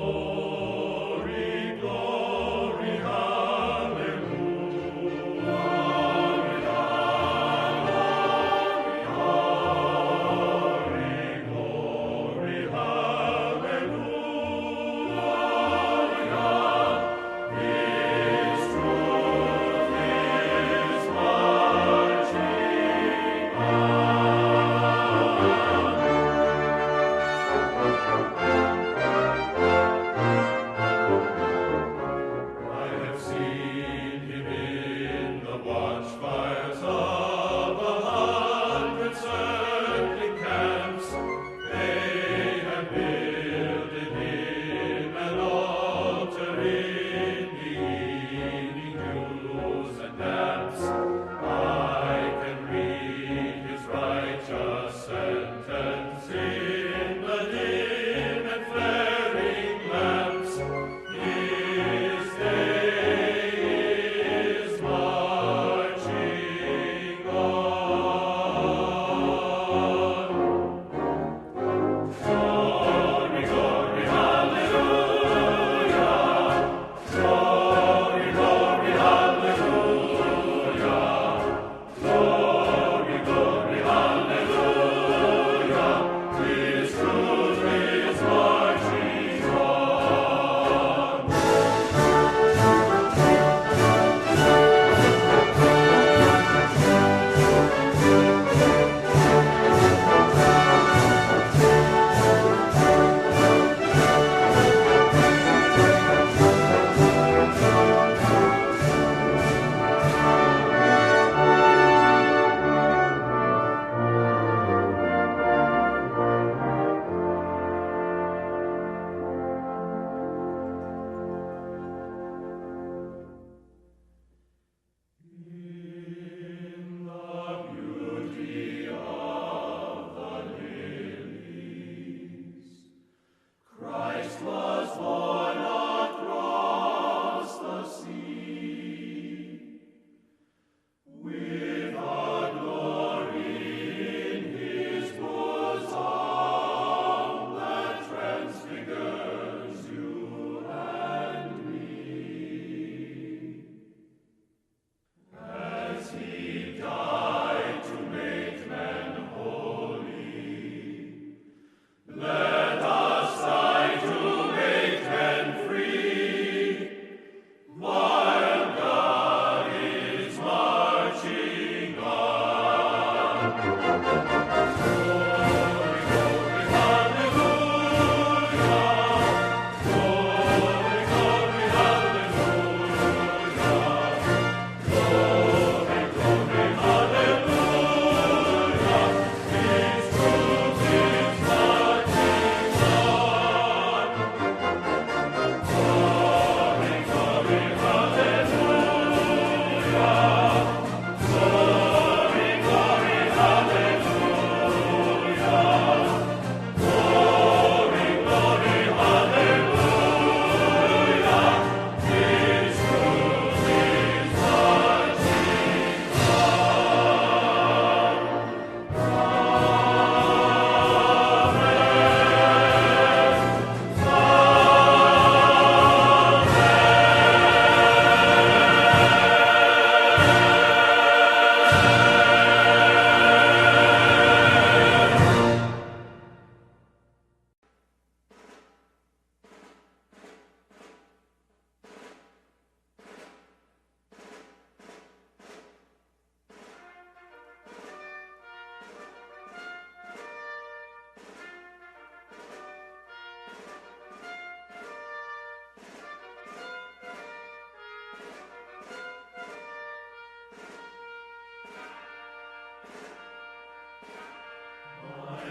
Glory, glory.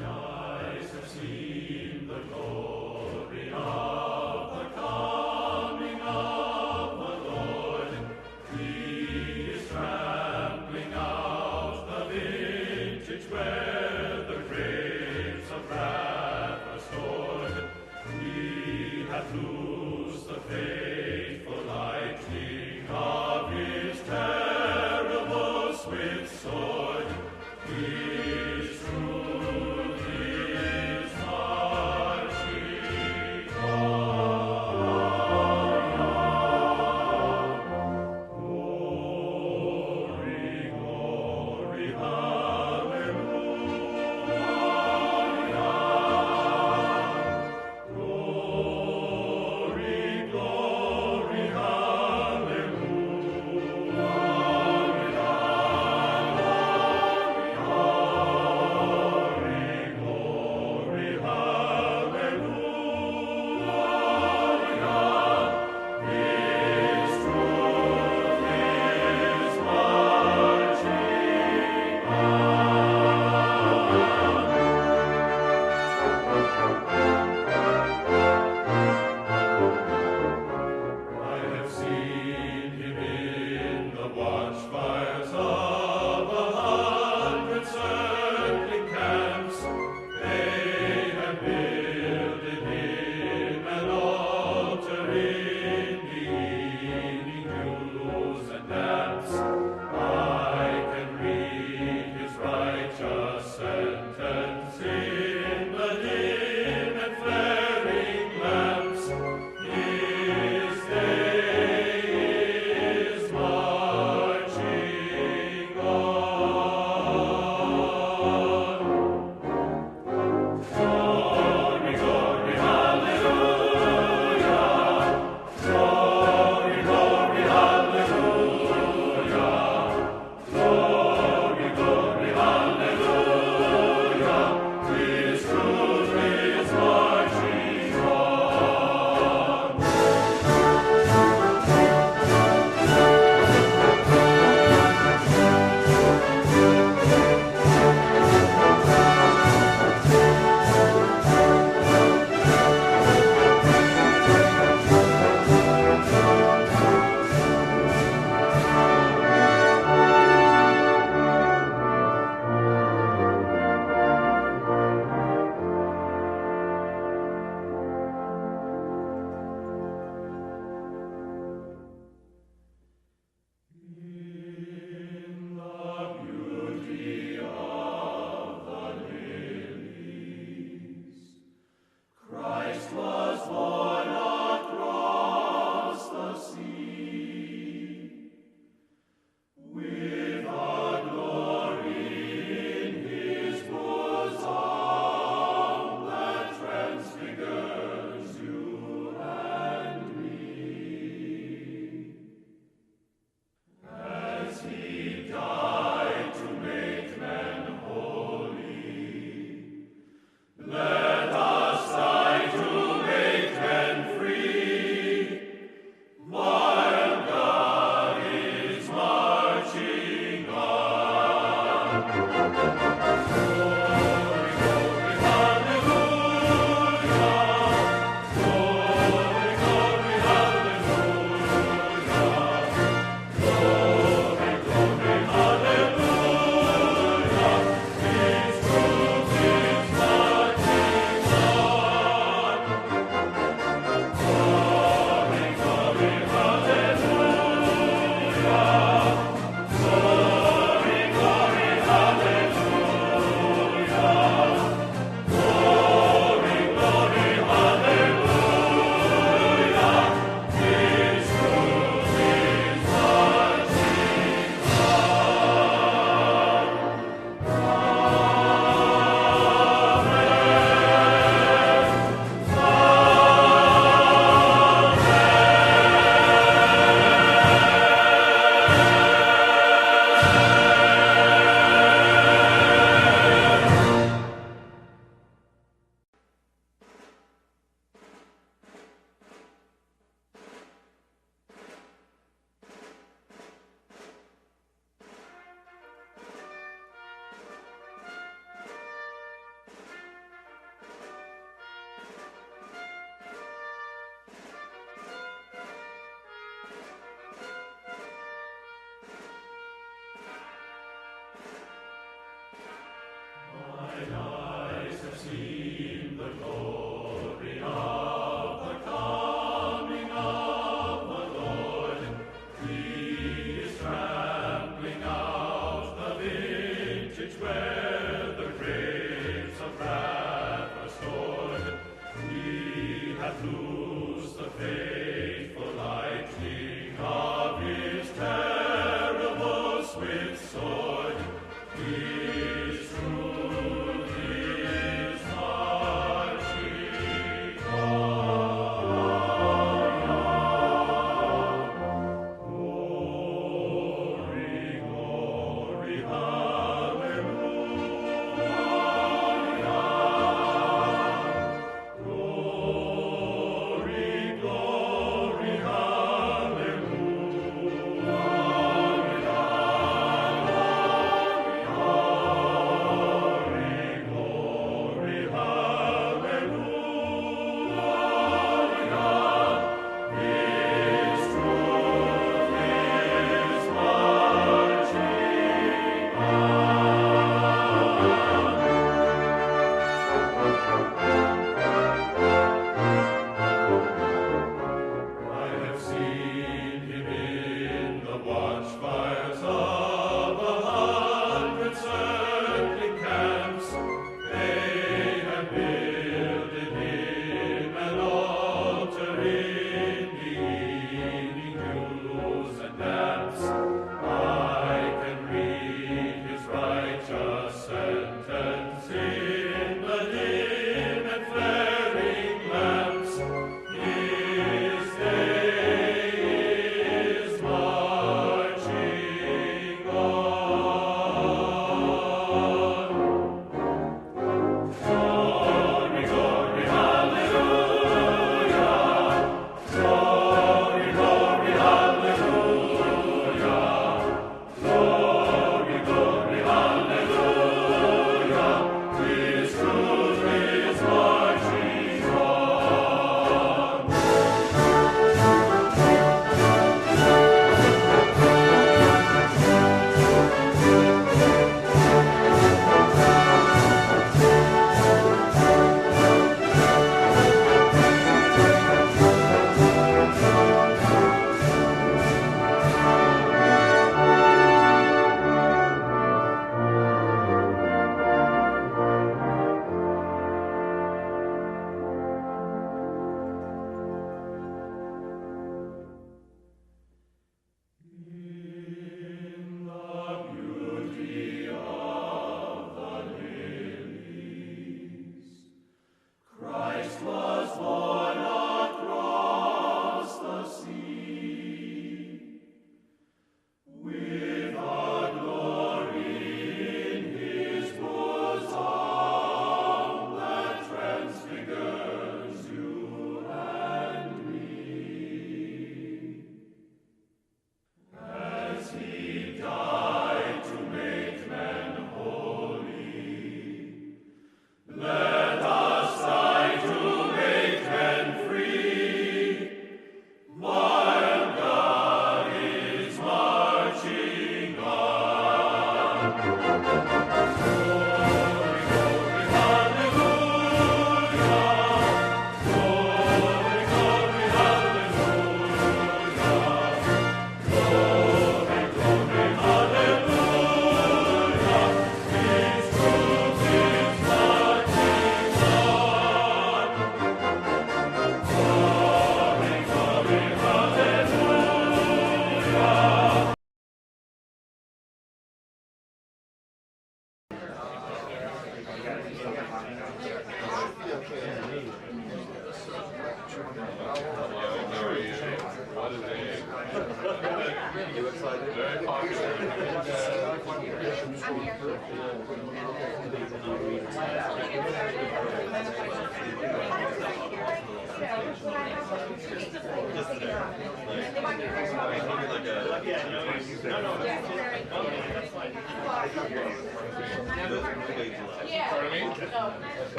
God.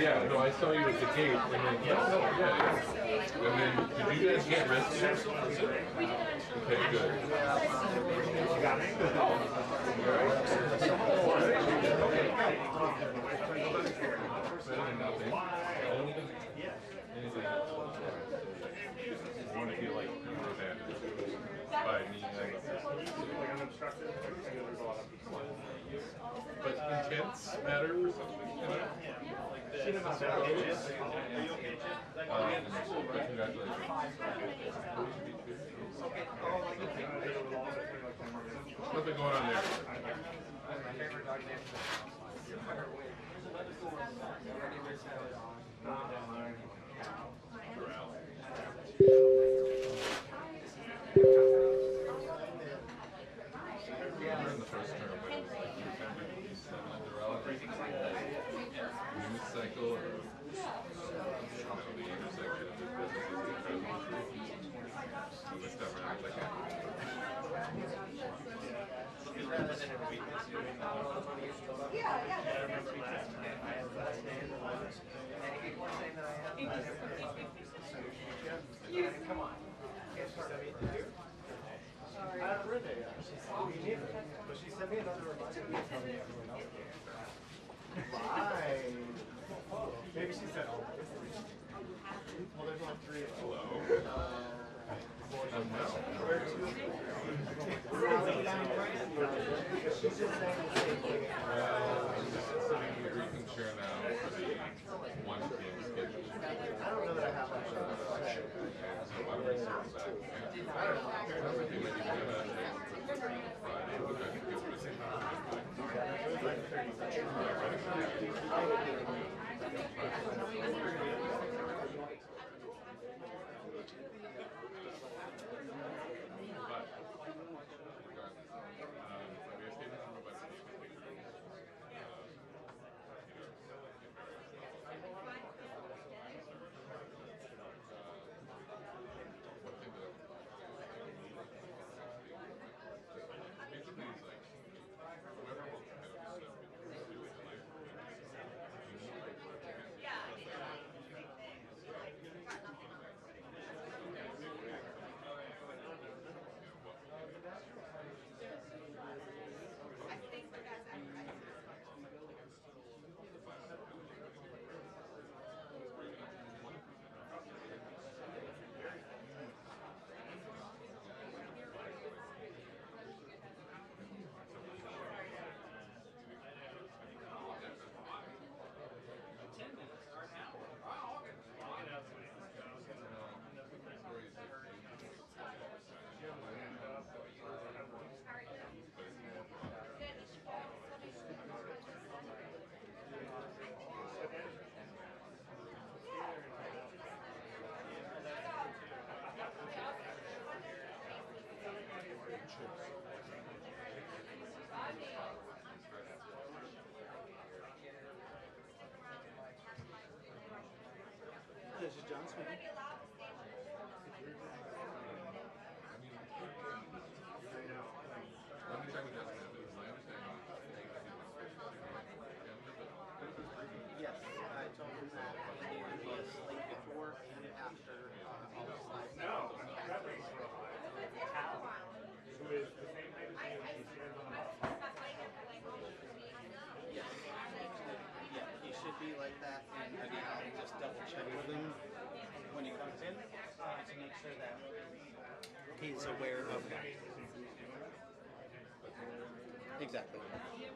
Yeah, no, I saw you at the gate, and then and then did you guys get rescued? Okay, good. You got me. Better than nothing. Anything else? I want to feel like you were abandoned by me. But intense matter or something, you know? But congratulations. Nothing going on there. In the first term, news cycle, or the intersection of this like Come on. Sorry. I had a birthday. But she sent me another reminder from everyone else. Why? Maybe she said, oh. Well, there's like 3 of them. hello. Where to? She's just saying the same thing. We can share now for the one team schedule. I don't know that I have much of that. So why don't we circle back? I don't know. Sounds like you might be doing that Friday, which I think is missing. This is John Smith. Yes, I told him that he needed to be asleep before and after all the slides. No, who is the same height as you, he stands on the bus. Yes. Yeah, he should be like that, and again, I'll just double check with him when he comes in to make sure that he's aware of that. Exactly. Yeah.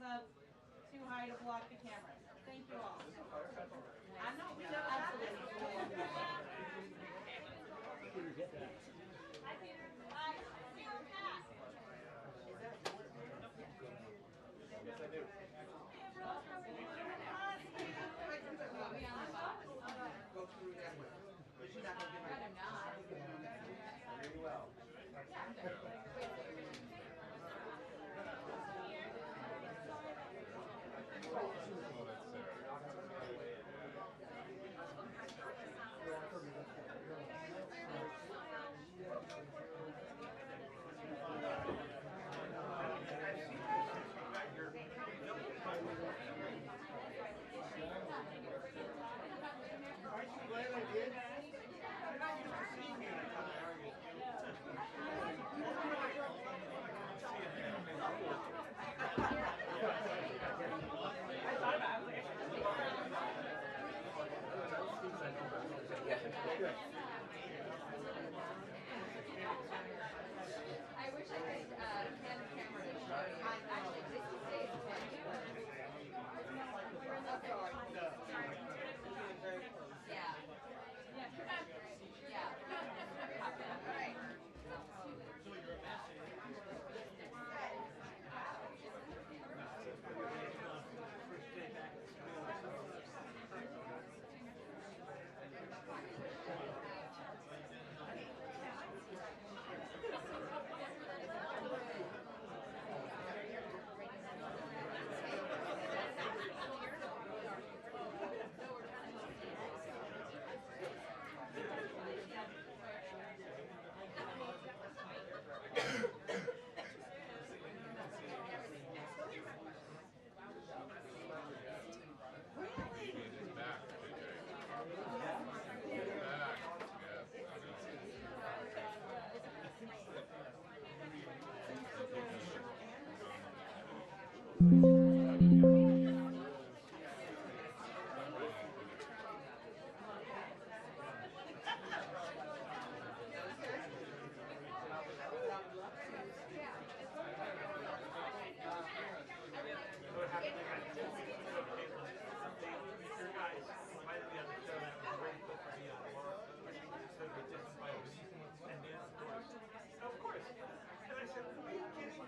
up too high to block the cameras. Thank you all. I know we know absolutely. Yes, I do. Go through that way. But she's not going to get it. Very well. Aren't you glad I did? You're not used to seeing me when I come and argue with I thought about it. I was like, I should I wish I could hand the camera to show you. I actually did say it. Yeah. Yeah. All right. Of course. And I said, are you kidding?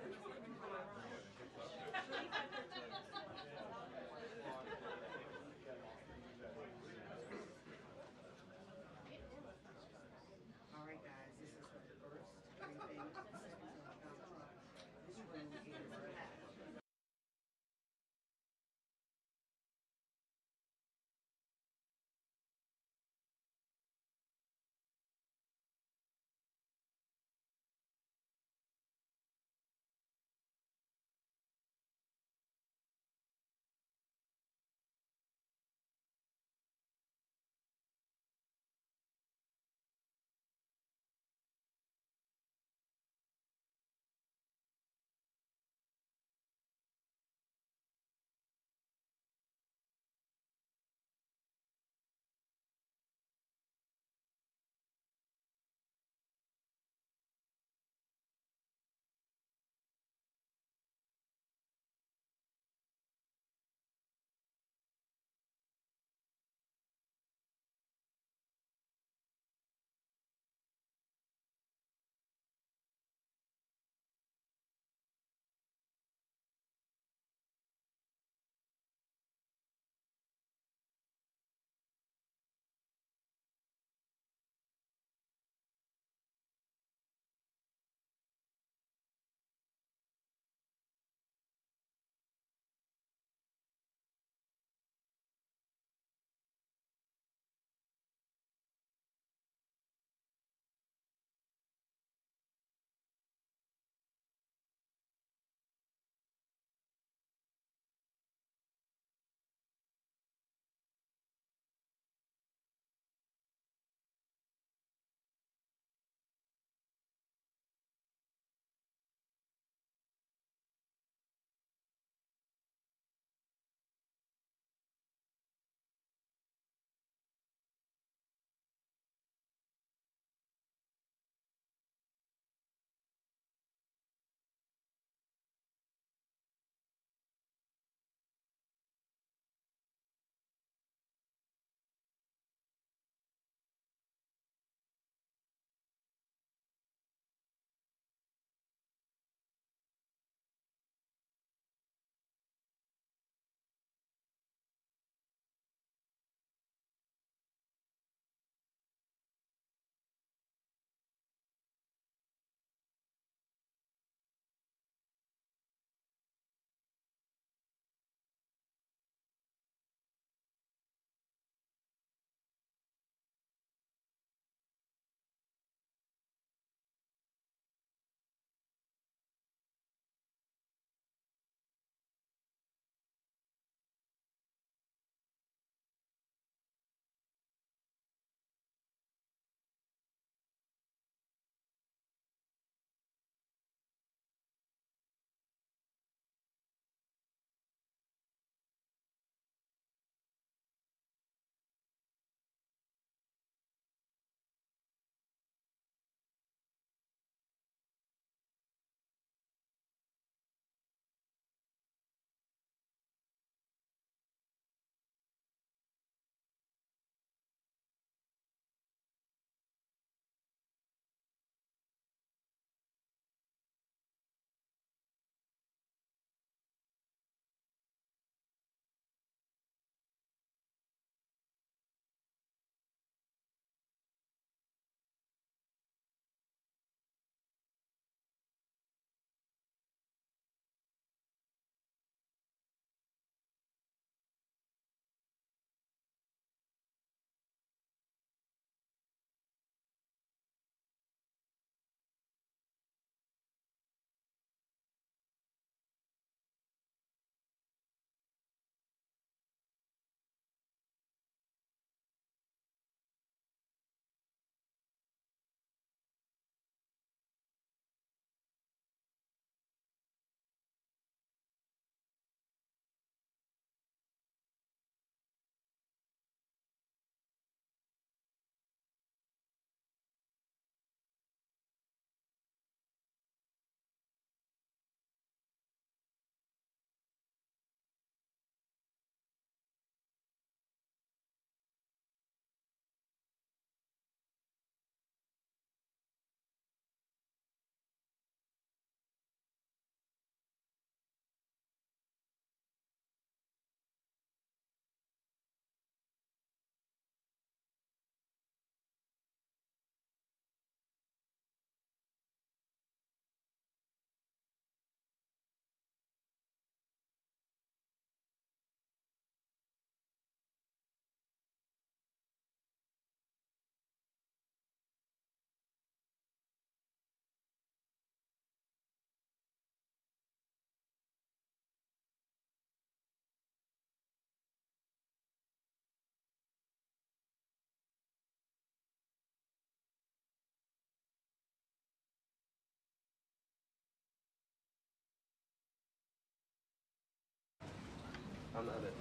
I'm not it.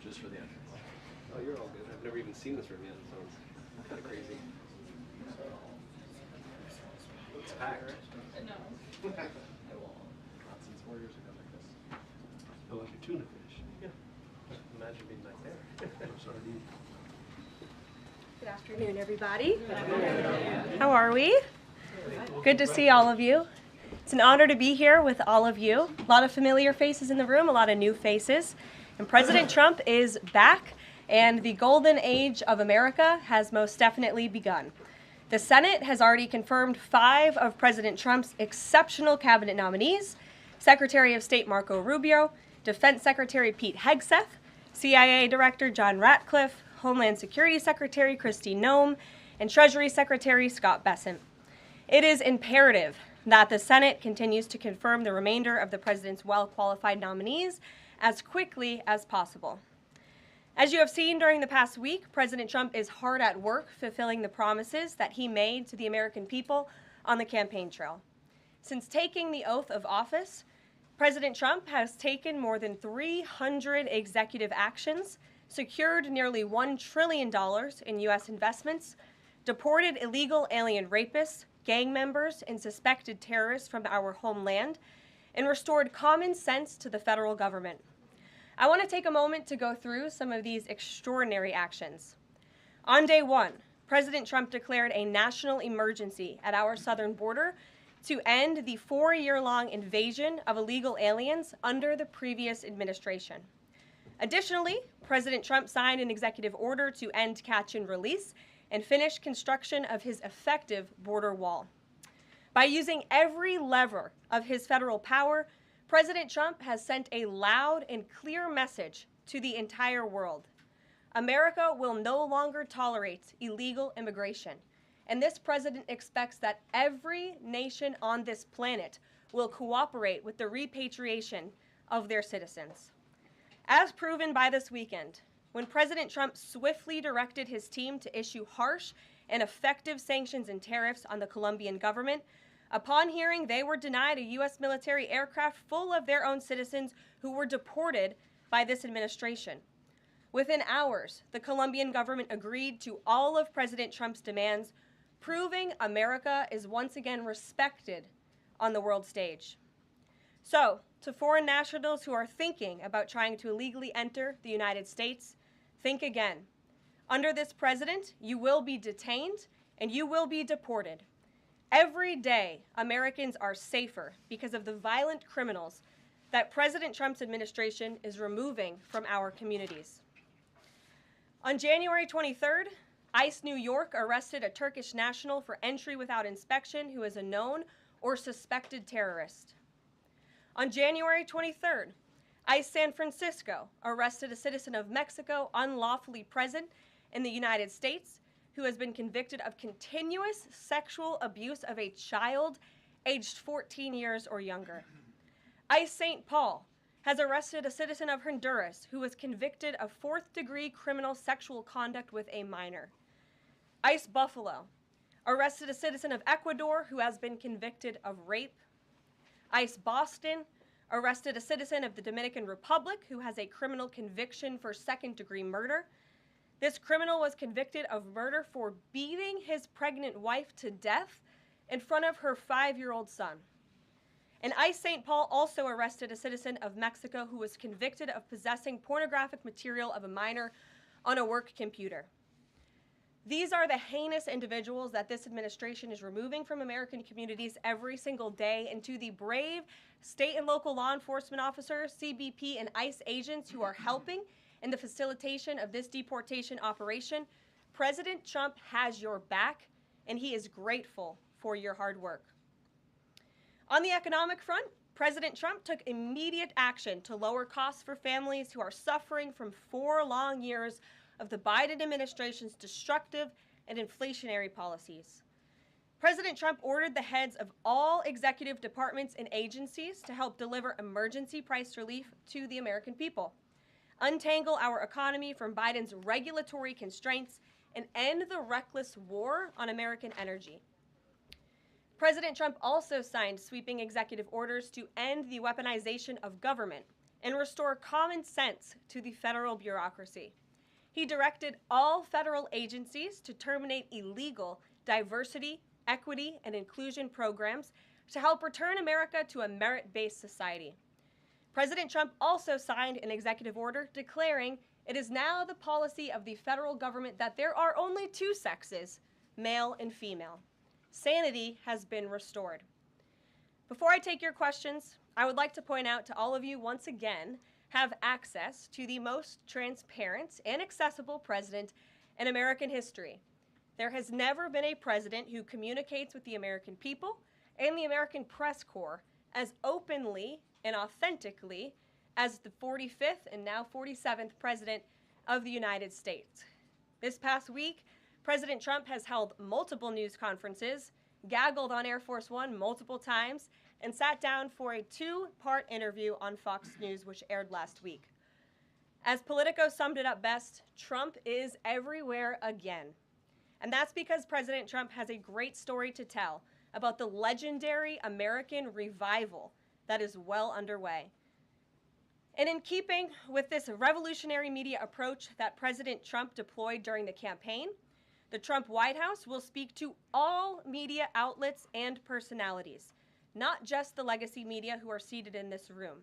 Just for the entrance. Oh, you're all good. I've never even seen this room yet, so it's kind of crazy. It's packed. No. Not since 4 years ago like this. Oh, like a tuna fish. Yeah. Imagine being back there. Sardine. Good afternoon, everybody. How are we? Good to see all of you. It's an honor to be here with all of you. A lot of familiar faces in the room, a lot of new faces. And President Trump is back, and the golden age of America has most definitely begun. The Senate has already confirmed 5 of President Trump's exceptional cabinet nominees: Secretary of State Marco Rubio, Defense Secretary Pete Hegseth, CIA Director John Ratcliffe, Homeland Security Secretary Kristi Noem, and Treasury Secretary Scott Bessent. It is imperative that the Senate continues to confirm the remainder of the president's well-qualified nominees as quickly as possible. As you have seen during the past week, President Trump is hard at work fulfilling the promises that he made to the American people on the campaign trail. Since taking the oath of office, President Trump has taken more than 300 executive actions, secured nearly $1 trillion in U.S. investments, deported illegal alien rapists, gang members, and suspected terrorists from our homeland, and restored common sense to the federal government. I want to take a moment to go through some of these extraordinary actions. On day 1, President Trump declared a national emergency at our southern border to end the 4-year-long invasion of illegal aliens under the previous administration. Additionally, President Trump signed an executive order to end catch and release and finish construction of his effective border wall. By using every lever of his federal power, President Trump has sent a loud and clear message to the entire world. America will no longer tolerate illegal immigration, and this president expects that every nation on this planet will cooperate with the repatriation of their citizens. As proven by this weekend, when President Trump swiftly directed his team to issue harsh and effective sanctions and tariffs on the Colombian government, upon hearing they were denied a U.S. military aircraft full of their own citizens who were deported by this administration. Within hours, the Colombian government agreed to all of President Trump's demands, proving America is once again respected on the world stage. So, to foreign nationals who are thinking about trying to illegally enter the United States, think again. Under this president, you will be detained and you will be deported. Every day, Americans are safer because of the violent criminals that President Trump's administration is removing from our communities. On January 23rd, ICE New York arrested a Turkish national for entry without inspection who is a known or suspected terrorist. On January 23rd, ICE San Francisco arrested a citizen of Mexico unlawfully present in the United States who has been convicted of continuous sexual abuse of a child aged 14 years or younger. ICE St. Paul has arrested a citizen of Honduras who was convicted of 4th-degree criminal sexual conduct with a minor. ICE Buffalo arrested a citizen of Ecuador who has been convicted of rape. ICE Boston arrested a citizen of the Dominican Republic who has a criminal conviction for 2nd-degree murder. This criminal was convicted of murder for beating his pregnant wife to death in front of her 5-year-old son. And ICE St. Paul also arrested a citizen of Mexico who was convicted of possessing pornographic material of a minor on a work computer. These are the heinous individuals that this administration is removing from American communities every single day, and to the brave state and local law enforcement officers, CBP, and ICE agents who are helping in the facilitation of this deportation operation, President Trump has your back, and he is grateful for your hard work. On the economic front, President Trump took immediate action to lower costs for families who are suffering from 4 long years of the Biden administration's destructive and inflationary policies. President Trump ordered the heads of all executive departments and agencies to help deliver emergency price relief to the American people. untangle our economy from Biden's regulatory constraints, and end the reckless war on American energy. President Trump also signed sweeping executive orders to end the weaponization of government and restore common sense to the federal bureaucracy. He directed all federal agencies to terminate illegal diversity, equity, and inclusion programs to help return America to a merit-based society. President Trump also signed an executive order declaring it is now the policy of the federal government that there are only two sexes, male and female. Sanity has been restored. Before I take your questions, I would like to point out to all of you once again have access to the most transparent and accessible president in American history. There has never been a president who communicates with the American people and the American press corps as openly and authentically as the 45th and now 47th president of the United States. This past week, President Trump has held multiple news conferences, gaggled on Air Force One multiple times, and sat down for a two-part interview on Fox News, which aired last week. As Politico summed it up best, Trump is everywhere again. And that's because President Trump has a great story to tell about the legendary American revival that is well underway. And in keeping with this revolutionary media approach that President Trump deployed during the campaign, the Trump White House will speak to all media outlets and personalities, not just the legacy media who are seated in this room.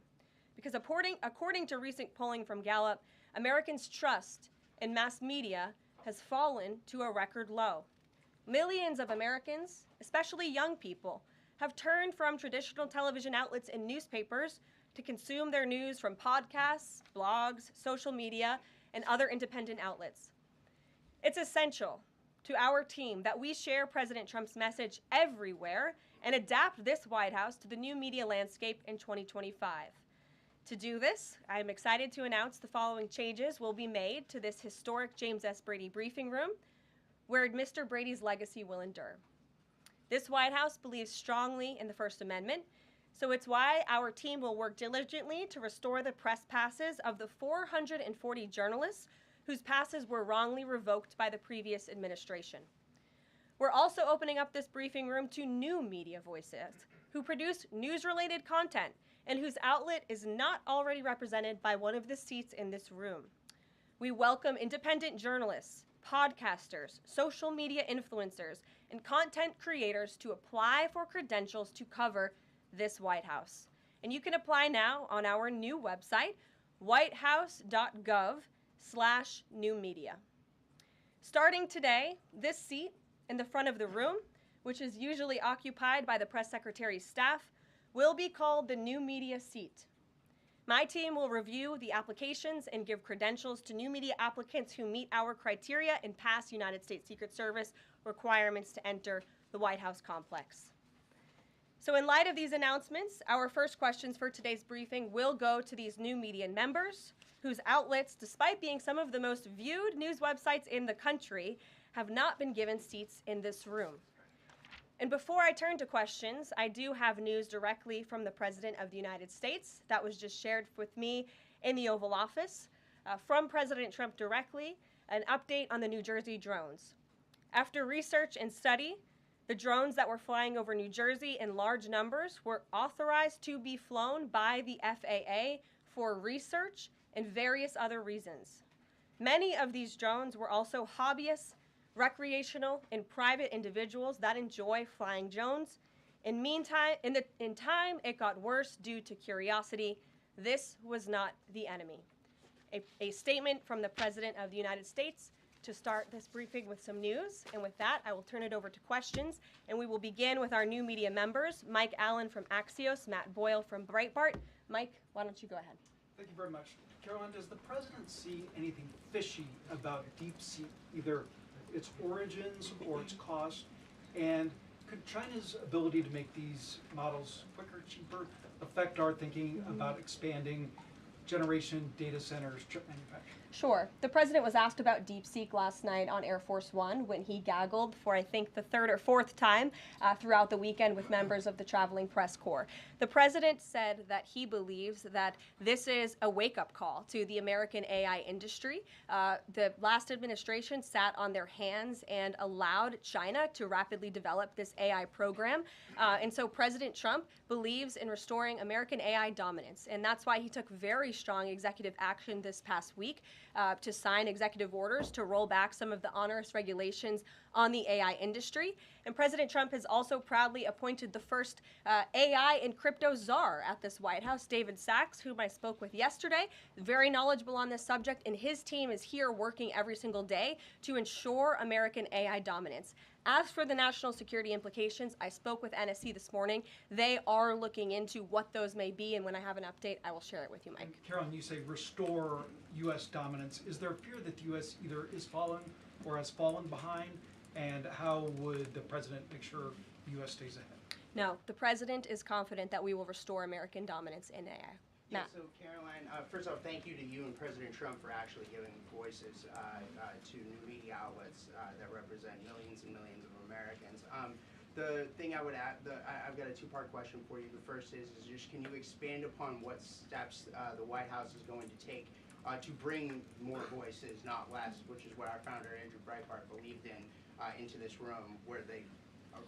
Because according to recent polling from Gallup, Americans' trust in mass media has fallen to a record low. Millions of Americans, especially young people, have turned from traditional television outlets and newspapers to consume their news from podcasts, blogs, social media, and other independent outlets. It's essential to our team that we share President Trump's message everywhere and adapt this White House to the new media landscape in 2025. To do this, I am excited to announce the following changes will be made to this historic James S. Brady briefing room, where Mr. Brady's legacy will endure. This White House believes strongly in the First Amendment, so it's why our team will work diligently to restore the press passes of the 440 journalists whose passes were wrongly revoked by the previous administration. We're also opening up this briefing room to new media voices who produce news-related content and whose outlet is not already represented by one of the seats in this room. We welcome independent journalists, podcasters, social media influencers, and content creators to apply for credentials to cover this White House. And you can apply now on our new website, whitehouse.gov/newmedia. Starting today, this seat in the front of the room, which is usually occupied by the press secretary's staff, will be called the new media seat. My team will review the applications and give credentials to new media applicants who meet our criteria and pass United States Secret Service requirements to enter the White House complex. So in light of these announcements, our first questions for today's briefing will go to these new media members whose outlets, despite being some of the most viewed news websites in the country, have not been given seats in this room. And before I turn to questions, I do have news directly from the President of the United States that was just shared with me in the Oval Office from President Trump directly, an update on the New Jersey drones. After research and study, the drones that were flying over New Jersey in large numbers were authorized to be flown by the FAA for research and various other reasons. Many of these drones were also hobbyists, recreational, and private individuals that enjoy flying drones. In time, it got worse due to curiosity. This was not the enemy. A statement from the President of the United States to start this briefing with some news. And with that, I will turn it over to questions. And we will begin with our new media members, Mike Allen from Axios, Matt Boyle from Breitbart. Mike, why don't you go ahead? Thank you very much. Karoline, does the President see anything fishy about DeepSeek, either its origins or its cost? And could China's ability to make these models quicker, cheaper, affect our thinking about expanding generation data centers, chip manufacturing? Sure. The president was asked about DeepSeek last night on Air Force One when he gaggled for, I think, the third or fourth time throughout the weekend with members of the traveling press corps. The president said that he believes that this is a wake-up call to the American AI industry. The last administration sat on their hands and allowed China to rapidly develop this AI program. And so President Trump believes in restoring American AI dominance. And that's why he took very strong executive action this past week to sign executive orders to roll back some of the onerous regulations on the AI industry. And President Trump has also proudly appointed the first AI and crypto czar at this White House, David Sachs, whom I spoke with yesterday, very knowledgeable on this subject, and his team is here working every single day to ensure American AI dominance. As for the national security implications, I spoke with NSC this morning. They are looking into what those may be, and when I have an update, I will share it with you, Mike. Karoline, you say restore U.S. dominance. Is there a fear that the U.S. either is falling or has fallen behind? And how would the president make sure the U.S. stays ahead? No, the president is confident that we will restore American dominance in AI. Yeah, Matt. so Karoline, first off, thank you to you and President Trump for actually giving voices to new media outlets that represent millions and millions of Americans. The thing I would add, I've got a two-part question for you. The first is just can you expand upon what steps the White House is going to take to bring more voices, not less, which is what our founder, Andrew Breitbart, believed in, into this room where they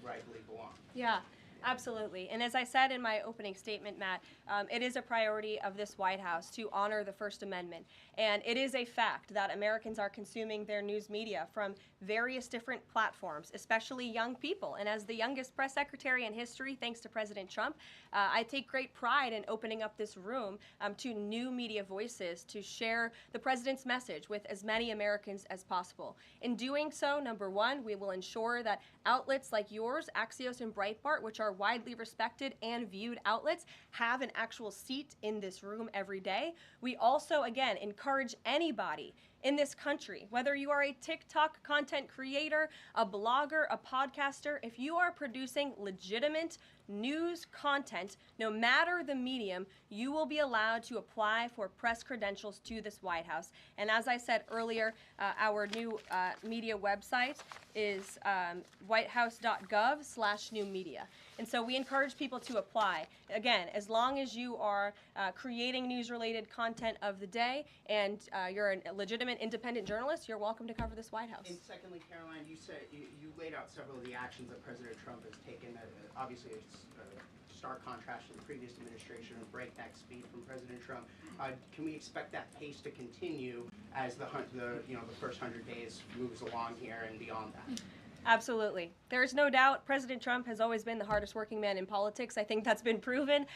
rightfully belong? Yeah. Absolutely. And as I said in my opening statement, Matt, it is a priority of this White House to honor the First Amendment. And it is a fact that Americans are consuming their news media from various different platforms, especially young people. And as the youngest press secretary in history, thanks to President Trump, I take great pride in opening up this room to new media voices to share the president's message with as many Americans as possible. In doing so, number one, we will ensure that outlets like yours, Axios and Breitbart, which are widely respected and viewed outlets, have an actual seat in this room every day. We also, again, encourage anybody in this country, whether you are a TikTok content creator, a blogger, a podcaster, if you are producing legitimate news content, no matter the medium, you will be allowed to apply for press credentials to this White House. And as I said earlier, our new media website is whitehouse.gov/new media. And so we encourage people to apply. Again, as long as you are creating news-related content of the day and you're a legitimate independent journalist, you're welcome to cover this White House. And secondly, Karoline, you said you laid out several of the actions that President Trump has taken. Obviously, it's stark contrast to the previous administration of breakneck speed from President Trump. Can we expect that pace to continue as the first 100 days moves along here and beyond that? Absolutely. There's no doubt President Trump has always been the hardest working man in politics. I think that's been proven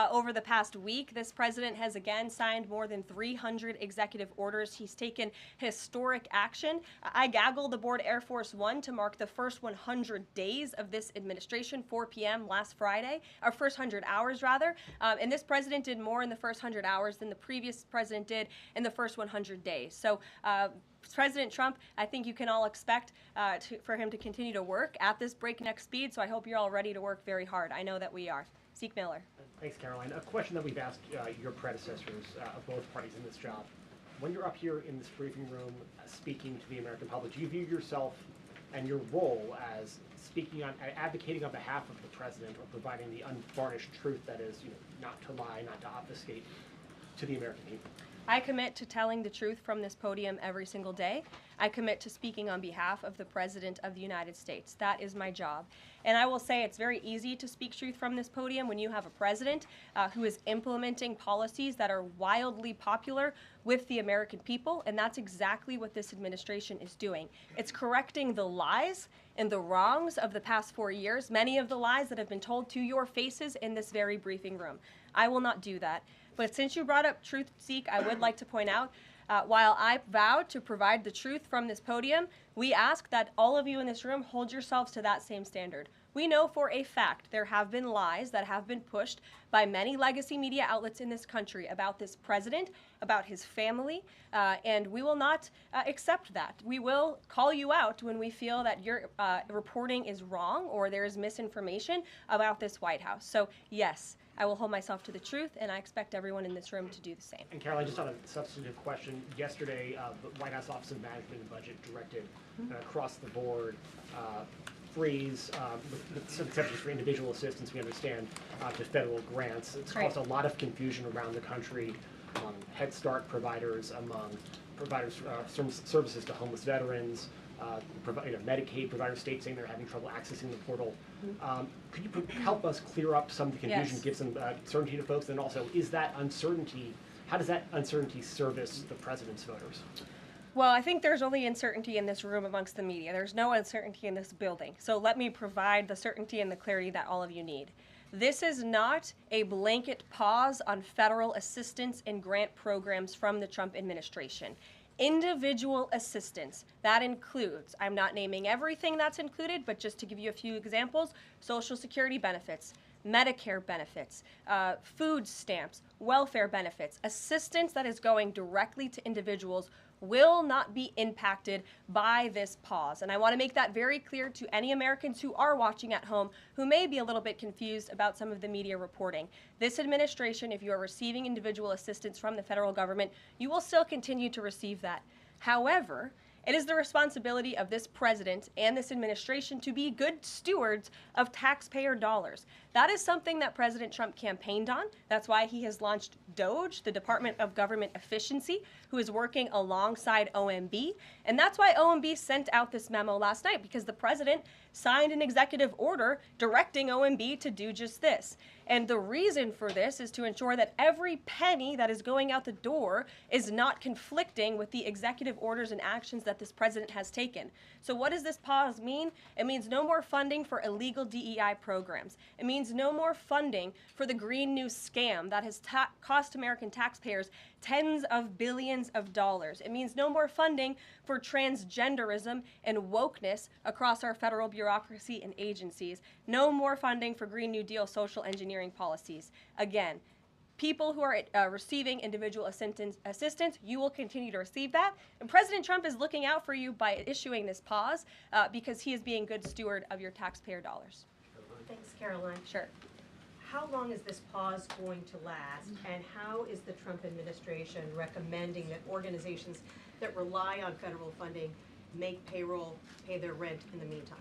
over the past week. This president has again signed more than 300 executive orders. He's taken historic action. I gaggled aboard Air Force One to mark the first 100 days of this administration, 4 p.m. last Friday, or first 100 hours rather. And this president did more in the first 100 hours than the previous president did in the first 100 days. So President Trump, I think you can all expect for him to continue to work at this breakneck speed, so I hope you're all ready to work very hard. I know that we are. Zeke Miller. Thanks, Karoline. A question that we've asked your predecessors of both parties in this job. When you're up here in this briefing room speaking to the American public, do you view yourself and your role as advocating on behalf of the president or providing the unvarnished truth that is, not to lie, not to obfuscate to the American people? I commit to telling the truth from this podium every single day. I commit to speaking on behalf of the President of the United States. That is my job. And I will say it's very easy to speak truth from this podium when you have a president who is implementing policies that are wildly popular with the American people, and that's exactly what this administration is doing. It's correcting the lies and the wrongs of the past 4 years, many of the lies that have been told to your faces in this very briefing room. I will not do that. But since you brought up truth, Zeke, I would like to point out, while I vow to provide the truth from this podium, we ask that all of you in this room hold yourselves to that same standard. We know for a fact there have been lies that have been pushed by many legacy media outlets in this country about this president, about his family, and we will not accept that. We will call you out when we feel that your reporting is wrong or there is misinformation about this White House. So yes, I will hold myself to the truth, and I expect everyone in this room to do the same. And Karoline, just on a substantive question, yesterday the White House Office of Management and Budget directed across the board freeze, with some exceptions for individual assistance, we understand, to federal grants. It's caused a lot of confusion around the country among Head Start providers, among providers services to homeless veterans, Medicaid providers, states saying they're having trouble accessing the portal. Could you help us clear up some of the confusion, give some certainty to folks, and also, is that uncertainty, how does that uncertainty service the president's voters? Well, I think there's only uncertainty in this room amongst the media. There's no uncertainty in this building. So let me provide the certainty and the clarity that all of you need. This is not a blanket pause on federal assistance and grant programs from the Trump administration. Individual assistance, that includes, I'm not naming everything that's included, but just to give you a few examples, Social Security benefits, Medicare benefits, food stamps, welfare benefits, assistance that is going directly to individuals will not be impacted by this pause. And I want to make that very clear to any Americans who are watching at home who may be a little bit confused about some of the media reporting. This administration, if you are receiving individual assistance from the federal government, you will still continue to receive that. However, it is the responsibility of this president and this administration to be good stewards of taxpayer dollars. That is something that President Trump campaigned on. That's why he has launched DOGE, the Department of Government Efficiency, who is working alongside OMB. And that's why OMB sent out this memo last night, because the president signed an executive order directing OMB to do just this. And the reason for this is to ensure that every penny that is going out the door is not conflicting with the executive orders and actions that this president has taken. So what does this pause mean? It means no more funding for illegal DEI programs. It means no more funding for the Green New scam that has cost American taxpayers tens of billions of dollars. It means no more funding for transgenderism and wokeness across our federal bureaucracy and agencies. No more funding for Green New Deal social engineering policies. Again, people who are receiving individual assistance, you will continue to receive that. And President Trump is looking out for you by issuing this pause because he is being good steward of your taxpayer dollars. Thanks, Karoline. Sure. How long is this pause going to last, and how is the Trump administration recommending that organizations that rely on federal funding make payroll, pay their rent in the meantime?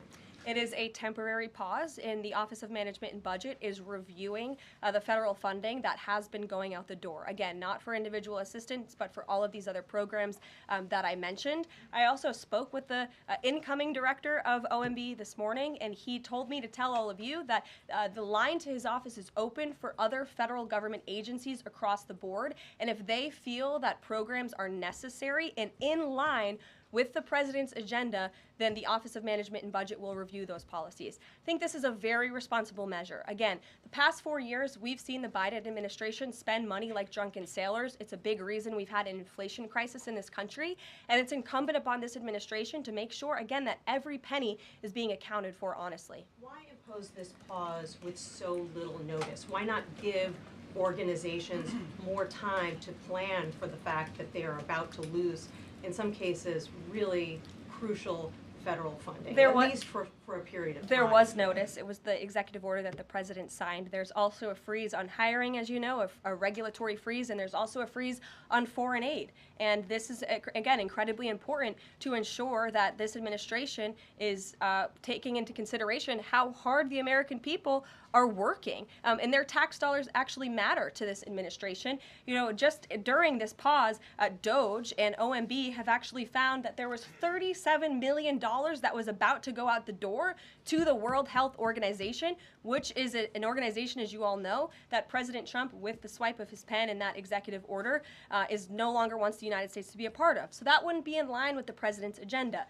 It is a temporary pause, and the Office of Management and Budget is reviewing the federal funding that has been going out the door. Again, not for individual assistance, but for all of these other programs that I mentioned. I also spoke with the incoming director of OMB this morning, and he told me to tell all of you that the line to his office is open for other federal government agencies across the board, and if they feel that programs are necessary and in line with the president's agenda, then the Office of Management and Budget will review those policies. I think this is a very responsible measure. Again, the past 4 years, we've seen the Biden administration spend money like drunken sailors. It's a big reason we've had an inflation crisis in this country, and it's incumbent upon this administration to make sure, again, that every penny is being accounted for honestly. Why impose this pause with so little notice? Why not give organizations more time to plan for the fact that they are about to lose, in some cases, really crucial federal funding, at least for a period of time? There was notice. It was the executive order that the president signed. There's also a freeze on hiring, as you know, a regulatory freeze, and there's also a freeze on foreign aid. And this is, again, incredibly important to ensure that this administration is taking into consideration how hard the American people are working. And their tax dollars actually matter to this administration. You know, just during this pause, DOGE and OMB have actually found that there was $37 million that was about to go out the door to the World Health Organization, which is an organization, as you all know, that President Trump, with the swipe of his pen in that executive order, is no longer wants the United States to be a part of. So that wouldn't be in line with the president's agenda.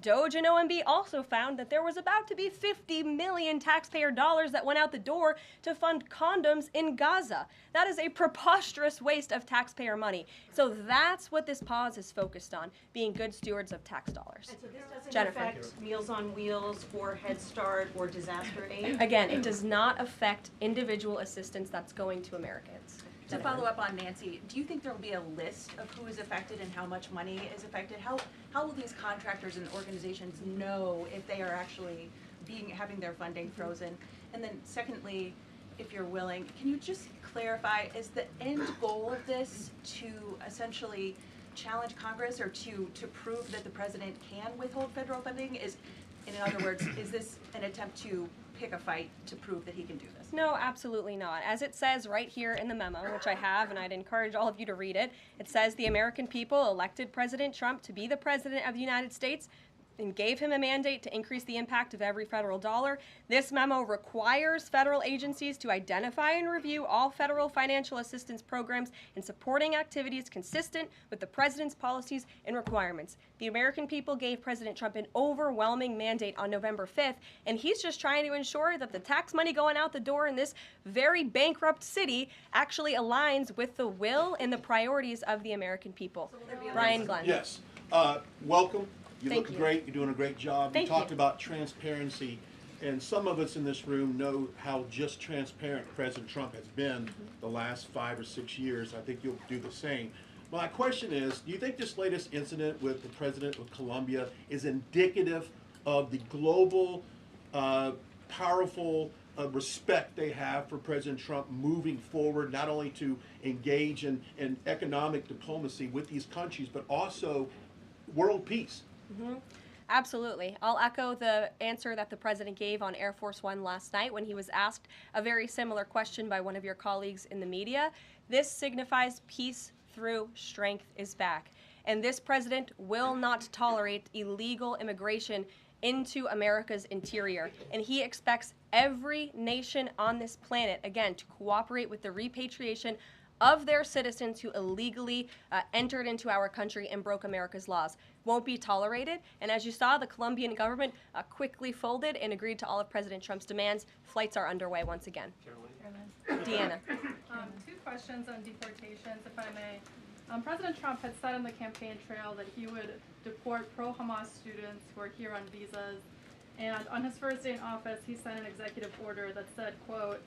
DOGE and OMB also found that there was about to be 50 million taxpayer dollars that went out the door to fund condoms in Gaza. That is a preposterous waste of taxpayer money. So that's what this pause is focused on, being good stewards of tax dollars. And so this doesn't affect Meals on Wheels or Head Start or disaster aid? Again, it does not affect individual assistance that's going to Americans. To follow up on Nancy, do you think there will be a list of who is affected and how much money is affected? How will these contractors and organizations know if they are actually having their funding frozen? And then secondly, if you're willing, can you just clarify, is the end goal of this to essentially challenge Congress or to prove that the president can withhold federal funding? In other words, is this an attempt to pick a fight to prove that he can do this? No, absolutely not. As it says right here in the memo, which I have, and I'd encourage all of you to read it, it says the American people elected President Trump to be the president of the United States and gave him a mandate to increase the impact of every federal dollar. This memo requires federal agencies to identify and review all federal financial assistance programs and supporting activities consistent with the president's policies and requirements. The American people gave President Trump an overwhelming mandate on November 5th, and he's just trying to ensure that the tax money going out the door in this very bankrupt city actually aligns with the will and the priorities of the American people. Ryan Glenn. Yes. Welcome. You Thank look you. great. You're doing a great job. Thank you talked you. about transparency, and some of us in this room know how just transparent President Trump has been the last 5 or 6 years. I think you'll do the same. My question is, do you think this latest incident with the president of Colombia is indicative of the global, powerful respect they have for President Trump moving forward, not only to engage in economic diplomacy with these countries, but also world peace? Absolutely. I'll echo the answer that the president gave on Air Force One last night when he was asked a very similar question by one of your colleagues in the media. This signifies peace through strength is back. And this president will not tolerate illegal immigration into America's interior. And he expects every nation on this planet, again, to cooperate with the repatriation of their citizens who illegally entered into our country and broke America's laws. Won't be tolerated. And as you saw, the Colombian government quickly folded and agreed to all of President Trump's demands. Flights are underway once again. Deanna. 2 questions on deportations, if I may. President Trump had said on the campaign trail that he would deport pro-Hamas students who are here on visas. And on his first day in office, he signed an executive order that said, quote,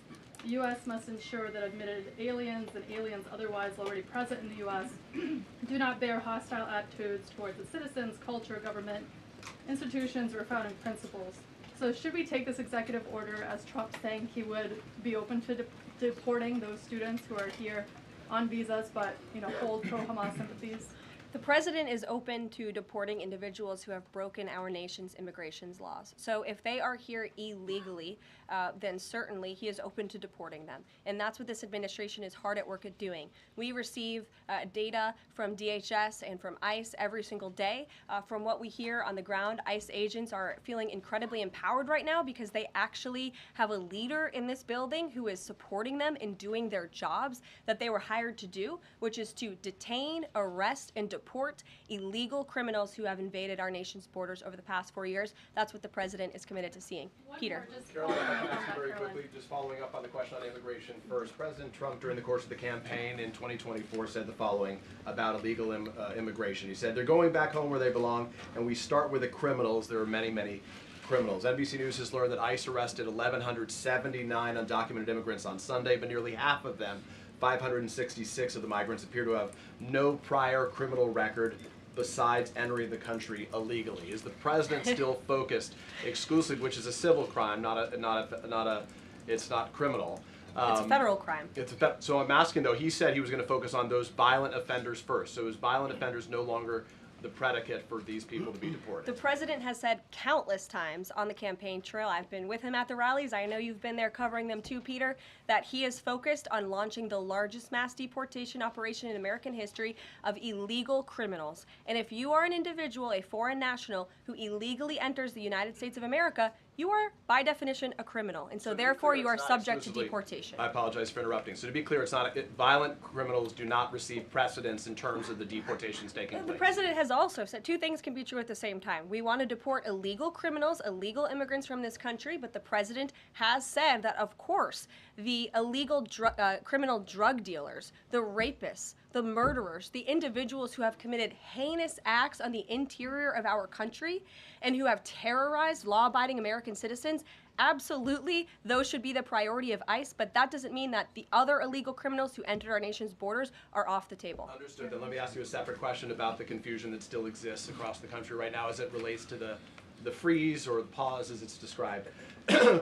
the U.S. must ensure that admitted aliens and aliens otherwise already present in the U.S. do not bear hostile attitudes towards its citizens, culture, government, institutions, or founding principles. So should we take this executive order as Trump saying he would be open to deporting those students who are here on visas but, hold pro-Hamas sympathies? The president is open to deporting individuals who have broken our nation's immigration laws. So if they are here illegally, then certainly he is open to deporting them. And that's what this administration is hard at work at doing. We receive data from DHS and from ICE every single day. From what we hear on the ground, ICE agents are feeling incredibly empowered right now because they actually have a leader in this building who is supporting them in doing their jobs that they were hired to do, which is to detain, arrest, and deport illegal criminals who have invaded our nation's borders over the past 4 years. That's what the president is committed to seeing. Peter. Caroline, if I can ask you very quickly, just following up on the question on immigration first. President Trump, during the course of the campaign in 2024, said the following about illegal immigration. He said, they're going back home where they belong, and we start with the criminals. There are many, many criminals. NBC News has learned that ICE arrested 1,179 undocumented immigrants on Sunday, but nearly half of them, 566 of the migrants, appear to have no prior criminal record besides entering the country illegally. Is the president still focused exclusively, which is a civil crime, it's not criminal? It's a federal crime. So I'm asking though, he said he was going to focus on those violent offenders first. So is violent offenders no longer the predicate for these people to be deported? The president has said countless times on the campaign trail, I've been with him at the rallies, I know you've been there covering them too, Peter, that he is focused on launching the largest mass deportation operation in American history of illegal criminals. And if you are an individual, a foreign national, who illegally enters the United States of America, you are, by definition, a criminal. And so therefore, you are subject to deportation. I apologize for interrupting. So to be clear, it's not violent criminals do not receive precedence in terms of the deportations taking place. The president has also said 2 things can be true at the same time. We want to deport illegal criminals, illegal immigrants from this country, but the president has said that, of course, the illegal criminal drug dealers, the rapists, the murderers, the individuals who have committed heinous acts on the interior of our country and who have terrorized law-abiding American citizens, absolutely, those should be the priority of ICE, but that doesn't mean that the other illegal criminals who entered our nation's borders are off the table. Understood. Then let me ask you a separate question about the confusion that still exists across the country right now as it relates to the the freeze or the pause as it's described.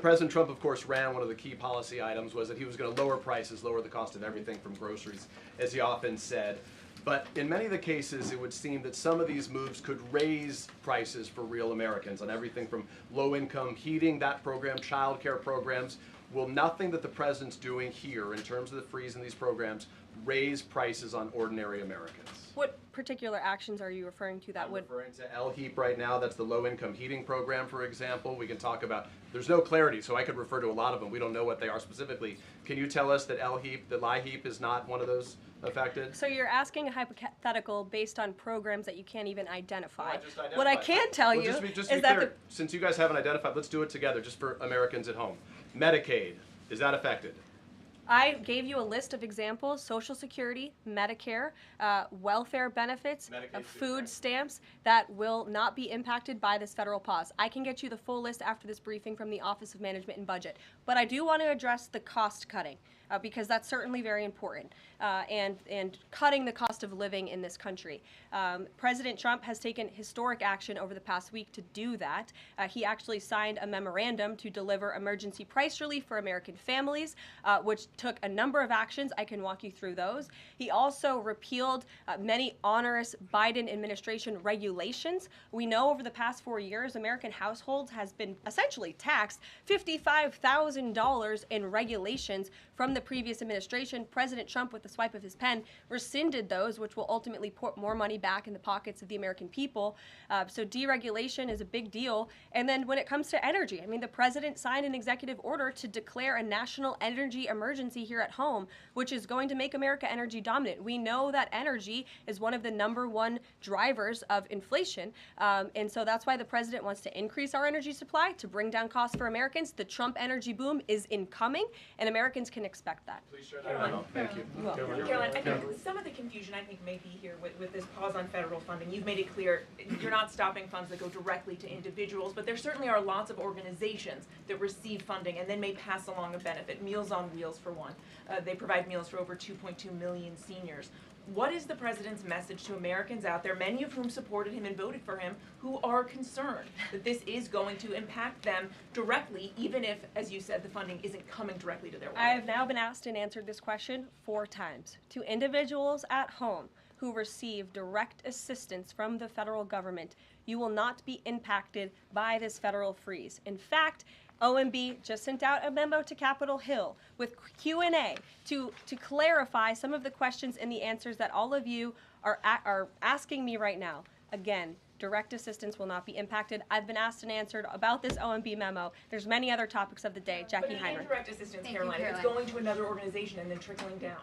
President Trump, of course, ran one of the key policy items was that he was going to lower prices, lower the cost of everything from groceries, as he often said. But in many of the cases, it would seem that some of these moves could raise prices for real Americans on everything from low-income heating, that program, child care programs. Will nothing that the president's doing here in terms of the freeze in these programs raise prices on ordinary Americans? What particular actions are you referring to that I'm would? referring to LHEAP right now. That's the low-income heating program, for example. We can talk about, there's no clarity, so I could refer to a lot of them. We don't know what they are specifically. Can you tell us that LHEAP, the LIHEAP, is not one of those affected? So you're asking a hypothetical based on programs that you can't even identify. No, I just identified. What I can tell you just to is be that clear, since you guys haven't identified, let's do it together just for Americans at home. Medicaid, is that affected? I gave you a list of examples: Social Security, Medicare, welfare benefits, food stamps that will not be impacted by this federal pause. I can get you the full list after this briefing from the Office of Management and Budget. But I do want to address the cost cutting because that's certainly very important and cutting the cost of living in this country. President Trump has taken historic action over the past week to do that. He actually signed a memorandum to deliver emergency price relief for American families, which took a number of actions. I can walk you through those. He also repealed many onerous Biden administration regulations. We know over the past 4 years, American households has been essentially taxed $55,000 in regulations from the previous administration. President Trump, with the swipe of his pen, rescinded those, which will ultimately put more money back in the pockets of the American people. So deregulation is a big deal. And then when it comes to energy, I mean, the president signed an executive order to declare a national energy emergency here at home, which is going to make America energy dominant. We know that energy is one of the #1 drivers of inflation. And so that's why the president wants to increase our energy supply to bring down costs for Americans. The Trump energy boom is incoming, and Americans can expect that. Please share that. Thank you. Caroline, I think some of the confusion may be here with this pause on federal funding. You've made it clear you're not stopping funds that go directly to individuals, but there certainly are lots of organizations that receive funding and then may pass along a benefit. Meals on Wheels, for one. They provide meals for over 2.2 million seniors. What is the president's message to Americans out there, many of whom supported him and voted for him, who are concerned that this is going to impact them directly, even if, as you said, the funding isn't coming directly to their wallet? I have now been asked and answered this question 4 times. To individuals at home who receive direct assistance from the federal government, you will not be impacted by this federal freeze. In fact, OMB just sent out a memo to Capitol Hill with Q&A to clarify some of the questions and the answers that all of you are asking me right now. Again, direct assistance will not be impacted. I've been asked and answered about this OMB memo. There's many other topics of the day. Jackie Heinrich. Indirect assistance, Caroline, if it's going to another organization and then trickling down.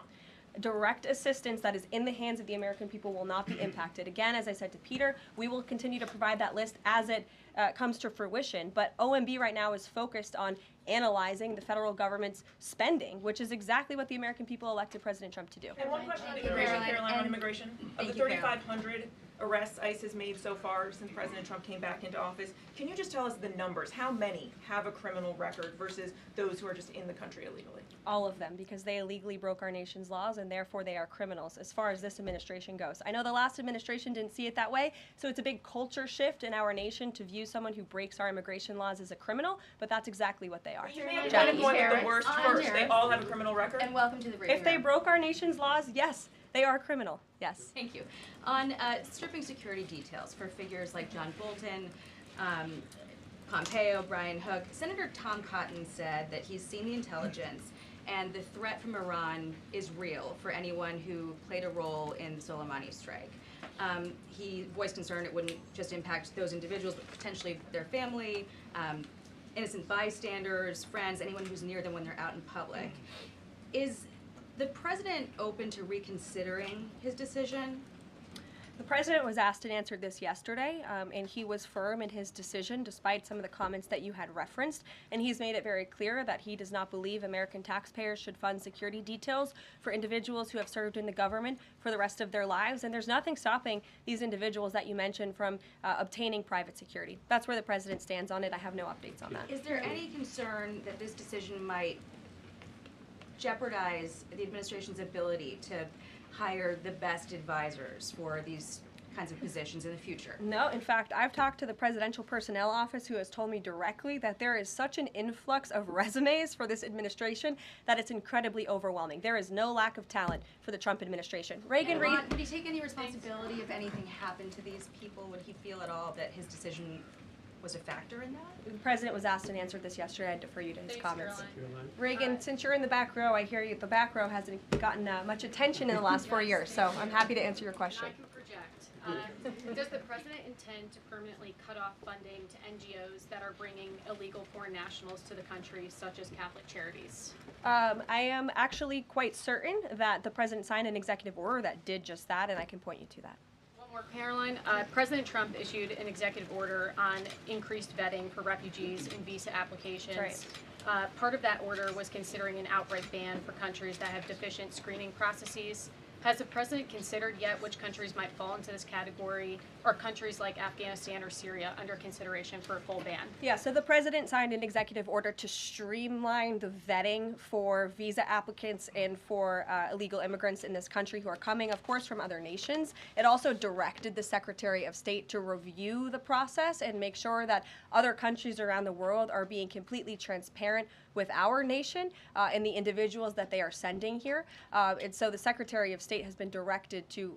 Direct assistance that is in the hands of the American people will not be impacted. Again, as I said to Peter, we will continue to provide that list as it comes to fruition. But OMB right now is focused on analyzing the federal government's spending, which is exactly what the American people elected President Trump to do. And one question on immigration, Caroline, on immigration. Of the 3,500 arrests ICE has made so far since President Trump came back into office, can you just tell us the numbers? How many have a criminal record versus those who are just in the country illegally? All of them, because they illegally broke our nation's laws and therefore they are criminals as far as this administration goes. I know the last administration didn't see it that way, so it's a big culture shift in our nation to view someone who breaks our immigration laws as a criminal, but that's exactly what they are. You made a point of going with the worst first. They all have a criminal record? And welcome to the briefing If they broke our nation's laws, yes, they are criminal, yes. Thank you. On stripping security details for figures like John Bolton, Pompeo, Brian Hook, Senator Tom Cotton said that he's seen the intelligence and the threat from Iran is real for anyone who played a role in the Soleimani strike. He voiced concern it wouldn't just impact those individuals, but potentially their family, innocent bystanders, friends, anyone who's near them when they're out in public. Is the president open to reconsidering his decision? The president was asked and answered this yesterday, and he was firm in his decision despite some of the comments that you had referenced, and he's made it very clear that he does not believe American taxpayers should fund security details for individuals who have served in the government for the rest of their lives, and there's nothing stopping these individuals that you mentioned from obtaining private security. That's where the president stands on it. I have no updates on that. Is there any concern that this decision might jeopardize the administration's ability to hire the best advisors for these kinds of positions in the future. No, in fact, I've talked to the presidential personnel office, who has told me directly that there is such an influx of resumes for this administration that it's incredibly overwhelming. There is no lack of talent for the Trump administration. Reagan, Would he take any responsibility if anything happened to these people? Would he feel at all that his decision was a factor in that? The president was asked and answered this yesterday. I defer you to his Thanks, comments. Karoline. Reagan, since you're in the back row, I hear you. The back row hasn't gotten much attention in the last 4 years, so I'm happy to answer your question. I can project. Does the president intend to permanently cut off funding to NGOs that are bringing illegal foreign nationals to the country, such as Catholic Charities? I am actually quite certain that the president signed an executive order that did just that, and I can point you to that. One more, Karoline. President Trump issued an executive order on increased vetting for refugees in visa applications. Right. Part of that order was considering an outright ban for countries that have deficient screening processes. Has the president considered yet which countries might fall into this category, or countries like Afghanistan or Syria under consideration for a full ban? Yeah, so the president signed an executive order to streamline the vetting for visa applicants and for illegal immigrants in this country who are coming, of course, from other nations. It also directed the Secretary of State to review the process and make sure that other countries around the world are being completely transparent with our nation and the individuals that they are sending here. And so the Secretary of State has been directed to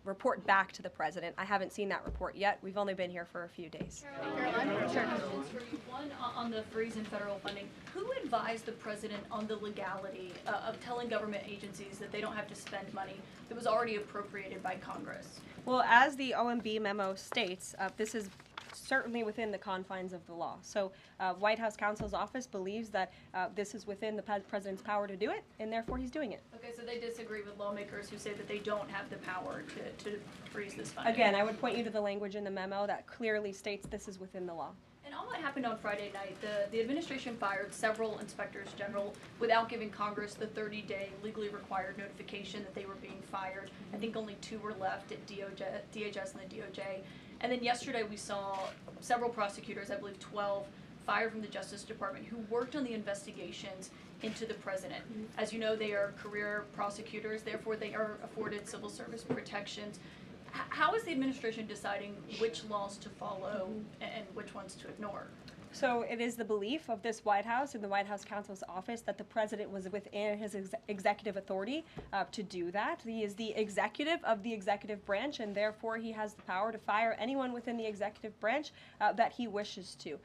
report back to the president. I haven't seen that report yet. We've only been here for a few days. Caroline, sure. Questions for you. One, on the freeze in federal funding. Who advised the president on the legality of telling government agencies that they don't have to spend money that was already appropriated by Congress? Well, as the OMB memo states, this is certainly within the confines of the law. So White House counsel's office believes that this is within the president's power to do it, and therefore he's doing it. Okay, so they disagree with lawmakers who say that they don't have the power to freeze this funding. Again, I would point you to the language in the memo that clearly states this is within the law. And on what happened on Friday night, the administration fired several inspectors general without giving Congress the 30-day legally required notification that they were being fired. I think only 2 were left at DHS and the DOJ. And then yesterday we saw several prosecutors, I believe 12, fired from the Justice Department who worked on the investigations into the president. As you know, they are career prosecutors, therefore they are afforded civil service protections. How is the administration deciding which laws to follow and which ones to ignore? So it is the belief of this White House and the White House counsel's office that the president was within his executive authority to do that. He is the executive of the executive branch, and therefore he has the power to fire anyone within the executive branch that he wishes to.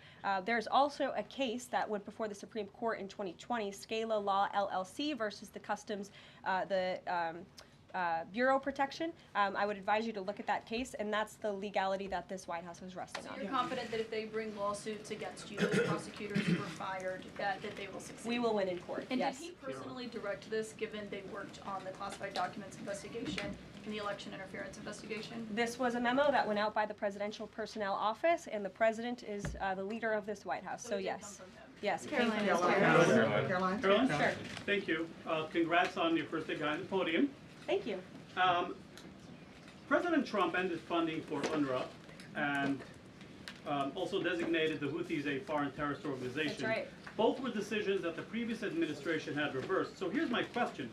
There's also a case that went before the Supreme Court in 2020, Scala Law LLC versus the Customs, Bureau Protection. I would advise you to look at that case, and that's the legality that this White House was resting on. So you're confident that if they bring lawsuits against you, those prosecutors who were fired, that they will succeed? We will win in court, And yes. did he personally direct this, given they worked on the classified documents investigation and the election interference investigation? This was a memo that went out by the Presidential Personnel Office, and the president is the leader of this White House, so yes. Yes. Karoline. Sure. Thank you. Congrats on your first day behind the podium. Thank you. President Trump ended funding for UNRWA and also designated the Houthis a foreign terrorist organization. That's right. Both were decisions that the previous administration had reversed. So here's my question.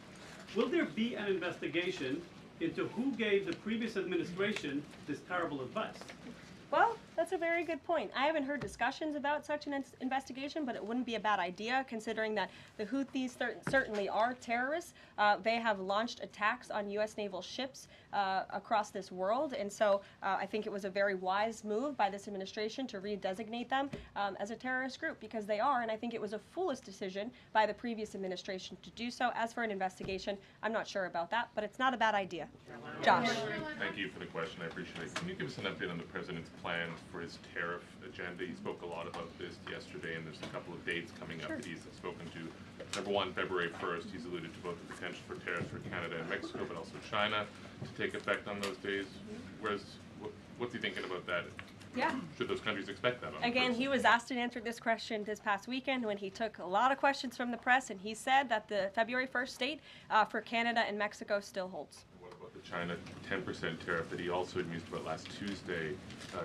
Will there be an investigation into who gave the previous administration this terrible advice? Well, that's a very good point. I haven't heard discussions about such an investigation, but it wouldn't be a bad idea considering that the Houthis certainly are terrorists. They have launched attacks on U.S. naval ships across this world, and so I think it was a very wise move by this administration to redesignate them as a terrorist group, because they are, and I think it was a foolish decision by the previous administration to do so. As for an investigation, I'm not sure about that, but it's not a bad idea. Josh. Thank you for the question. I appreciate it. Can you give us an update on the president's plans for his tariff agenda? He spoke a lot about this yesterday, and there's a couple of dates coming up that he's spoken to. Number one, February 1st, he's alluded to both the potential for tariffs for Canada and Mexico, but also China to take effect on those days. What's he thinking about that? Yeah. Should those countries expect that? Again, he was asked and answered this question this past weekend when he took a lot of questions from the press, and he said that the February 1st date for Canada and Mexico still holds. What about the the China 10% tariff that he also had mused about last Tuesday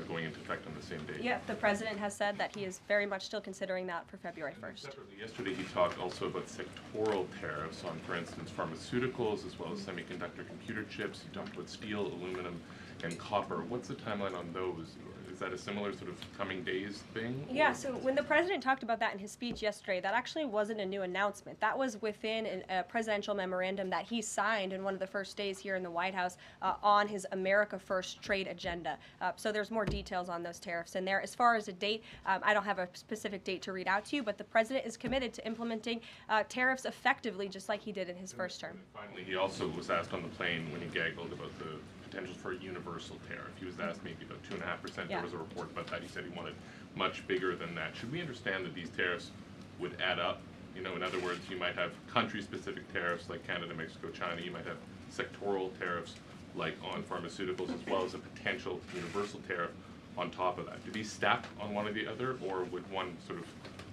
going into effect on the same day. Yeah, the president has said that he is very much still considering that for February 1st. Separately, yesterday he talked also about sectoral tariffs on, for instance, pharmaceuticals as well as semiconductor computer chips. He talked about steel, aluminum, and copper. What's the timeline on those? Is that a similar sort of coming days thing? Yeah, so when the president talked about that in his speech yesterday, that actually wasn't a new announcement. That was within a presidential memorandum that he signed in one of the first days here in the White House on his America First trade agenda. So there's more details on those tariffs in there. As far as a date, I don't have a specific date to read out to you, but the president is committed to implementing tariffs effectively, just like he did in his first term. Finally, he also was asked on the plane when he gaggled about the potential for a universal tariff. He was asked maybe about 2.5%. Yeah. There was a report about that. He said he wanted much bigger than that. Should we understand that these tariffs would add up? You know, in other words, you might have country-specific tariffs like Canada, Mexico, China. You might have sectoral tariffs like on pharmaceuticals, as well as a potential universal tariff on top of that. Do these stack on one or the other, or would one sort of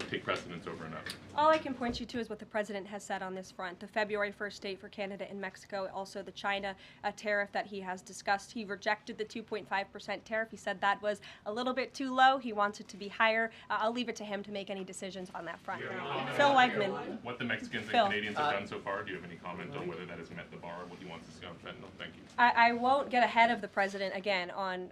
take precedence over another? All I can point you to is what the president has said on this front. The February 1st date for Canada and Mexico, also the China tariff that he has discussed. He rejected the 2.5% tariff. He said that was a little bit too low. He wants it to be higher. I'll leave it to him to make any decisions on that front. Phil Weigman. What the Mexicans and Phil. Canadians have done so far, do you have any comment on whether that has met the bar, what he wants to see on fentanyl? Thank you. I won't get ahead of the president again on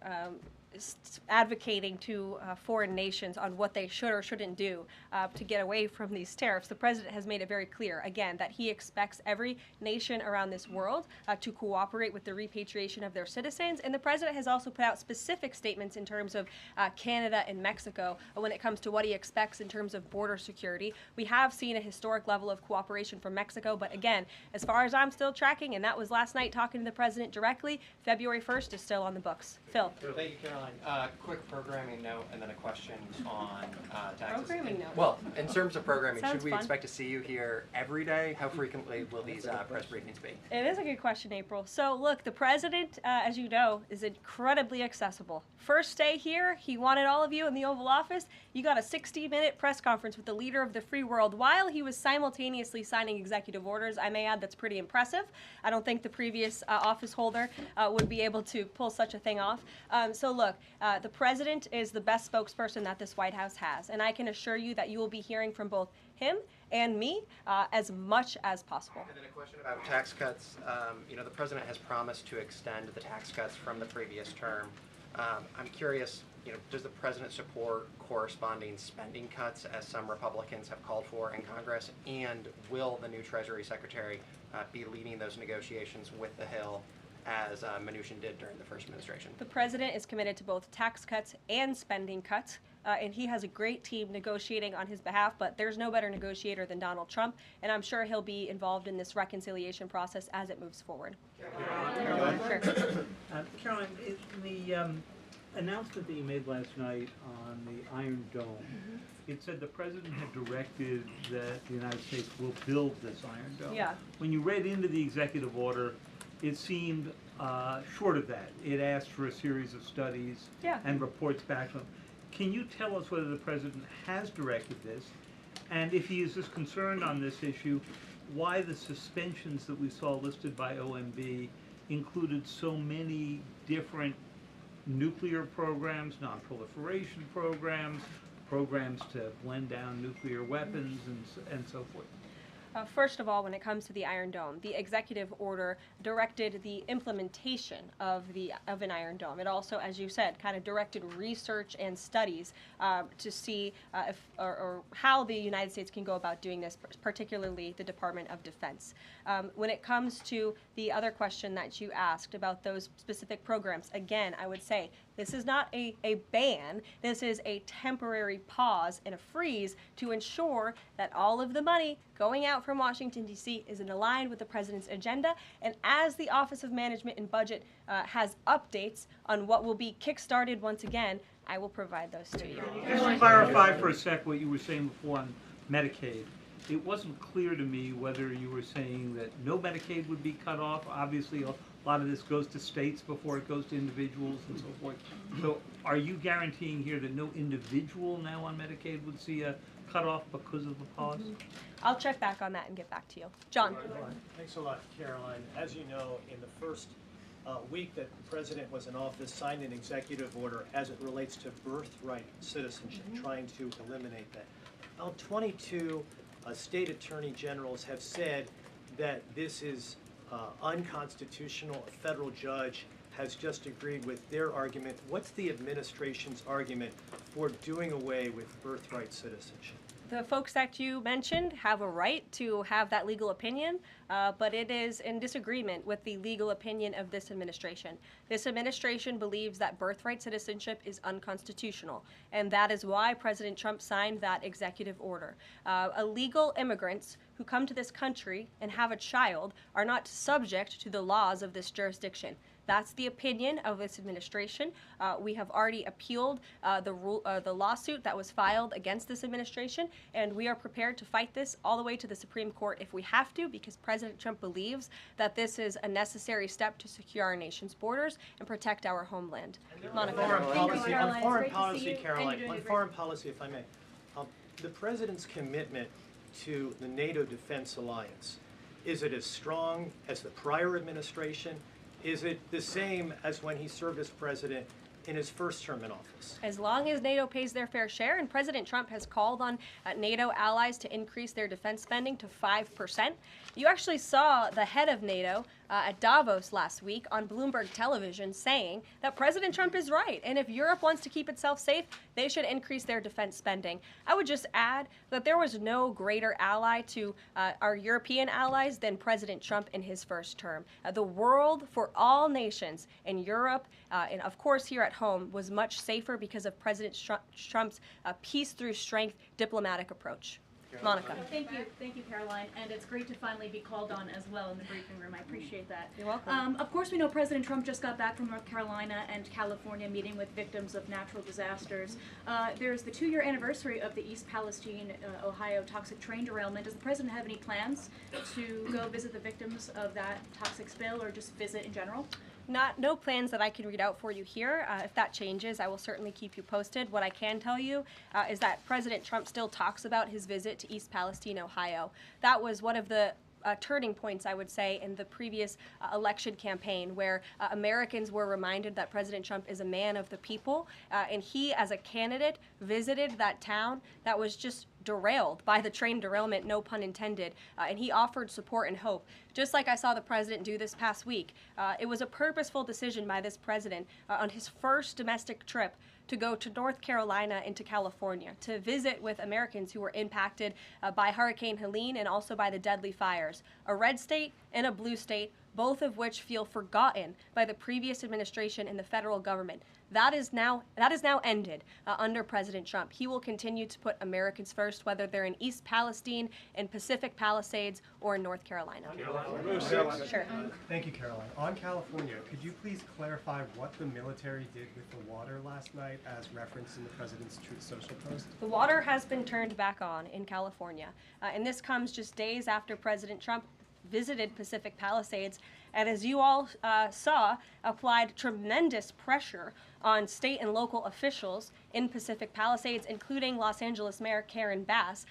advocating to foreign nations on what they should or shouldn't do to get away from these tariffs. The president has made it very clear, again, that he expects every nation around this world to cooperate with the repatriation of their citizens. And the president has also put out specific statements in terms of Canada and Mexico when it comes to what he expects in terms of border security. We have seen a historic level of cooperation from Mexico, but again, as far as I'm still tracking, and that was last night talking to the president directly, February 1st is still on the books. Phil. Thank you, Karoline. Quick programming note and then a question on taxes. Programming note. Well, in terms of programming, Sounds should we fun. expect to see you here every day? How frequently will these press briefings be? It is a good question, April. So look, the president, as you know, is incredibly accessible. First day here, he wanted all of you in the Oval Office. You got a 60-minute press conference with the leader of the free world while he was simultaneously signing executive orders. I may add that's pretty impressive. I don't think the previous office holder would be able to pull such a thing off. So look, the president is the best spokesperson that this White House has, and I can assure you that you will be hearing from both him and me as much as possible. And then a question about tax cuts. You know, the president has promised to extend the tax cuts from the previous term. I'm curious, you know, does the president support corresponding spending cuts as some Republicans have called for in Congress? And will the new Treasury Secretary be leading those negotiations with the Hill as Mnuchin did during the first administration? The president is committed to both tax cuts and spending cuts, and he has a great team negotiating on his behalf, but there's no better negotiator than Donald Trump, and I'm sure he'll be involved in this reconciliation process as it moves forward. Karoline, Sure. Karoline, in the announcement that you made last night on the Iron Dome, it said the president had directed that the United States will build this Iron Dome. Yeah. When you read into the executive order, it seemed short of that. It asked for a series of studies and reports back from. Can you tell us whether the president has directed this, and if he is as concerned on this issue, why the suspensions that we saw listed by OMB included so many different nuclear programs, non-proliferation programs, programs to blend down nuclear weapons, and so forth? First of all, when it comes to the Iron Dome, the executive order directed the implementation of an Iron Dome. It also, as you said, kind of directed research and studies to see if or how the United States can go about doing this, particularly the Department of Defense. When it comes to the other question that you asked about those specific programs, again, I would say this is not a ban. This is a temporary pause and a freeze to ensure that all of the money going out from Washington, D.C. is aligned with the president's agenda. And as the Office of Management and Budget has updates on what will be kickstarted once again, I will provide those to you. Just to clarify for a sec what you were saying before on Medicaid. It wasn't clear to me whether you were saying that no Medicaid would be cut off. Obviously, a lot of this goes to states before it goes to individuals and so forth. So are you guaranteeing here that no individual now on Medicaid would see a cutoff because of the pause? I'll check back on that and get back to you. John. Thanks a lot, Karoline. As you know, in the first week that the president was in office, signed an executive order as it relates to birthright citizenship, trying to eliminate that. Now, 22 state attorney generals have said that this is unconstitutional. A federal judge has just agreed with their argument. What's the administration's argument for doing away with birthright citizenship? The folks that you mentioned have a right to have that legal opinion, but it is in disagreement with the legal opinion of this administration. This administration believes that birthright citizenship is unconstitutional, and that is why President Trump signed that executive order. Illegal immigrants who come to this country and have a child are not subject to the laws of this jurisdiction. That's the opinion of this administration. We have already appealed the lawsuit that was filed against this administration, and we are prepared to fight this all the way to the Supreme Court if we have to, because President Trump believes that this is a necessary step to secure our nation's borders and protect our homeland. Monica. On foreign policy, Karoline, on foreign policy, if I may, the president's commitment to the NATO Defense Alliance, is it as strong as the prior administration? Is it the same as when he served as president in his first term in office? As long as NATO pays their fair share, and President Trump has called on NATO allies to increase their defense spending to 5%. You actually saw the head of NATO at Davos last week on Bloomberg television saying that President Trump is right, and if Europe wants to keep itself safe, they should increase their defense spending. I would just add that there was no greater ally to our European allies than President Trump in his first term. The world for all nations in Europe, and of course here at home, was much safer because of President Trump's peace through strength diplomatic approach. Monica. Thank you, Karoline, and it's great to finally be called on as well in the briefing room. I appreciate that. You're welcome. Of course, we know President Trump just got back from North Carolina and California meeting with victims of natural disasters. There's the 2-year anniversary of the East Palestine, Ohio toxic train derailment. Does the president have any plans to go visit the victims of that toxic spill, or just visit in general? No plans that I can read out for you here. If that changes, I will certainly keep you posted. What I can tell you is that President Trump still talks about his visit to East Palestine, Ohio. That was one of the turning points, I would say, in the previous election campaign, where Americans were reminded that President Trump is a man of the people, and he, as a candidate, visited that town that was just derailed by the train derailment, no pun intended, and he offered support and hope, just like I saw the president do this past week. It was a purposeful decision by this president on his first domestic trip to go to North Carolina and to California to visit with Americans who were impacted by Hurricane Helene and also by the deadly fires. A red state and a blue state, both of which feel forgotten by the previous administration and the federal government. That is now ended under President Trump. He will continue to put Americans first, whether they're in East Palestine, in Pacific Palisades, or in North Carolina. Sure. Thank you, Karoline. On California, could you please clarify what the military did with the water last night as referenced in the president's Truth Social post? The water has been turned back on in California, and this comes just days after President Trump visited Pacific Palisades, and as you all saw, applied tremendous pressure on state and local officials in Pacific Palisades, including Los Angeles Mayor Karen Bass,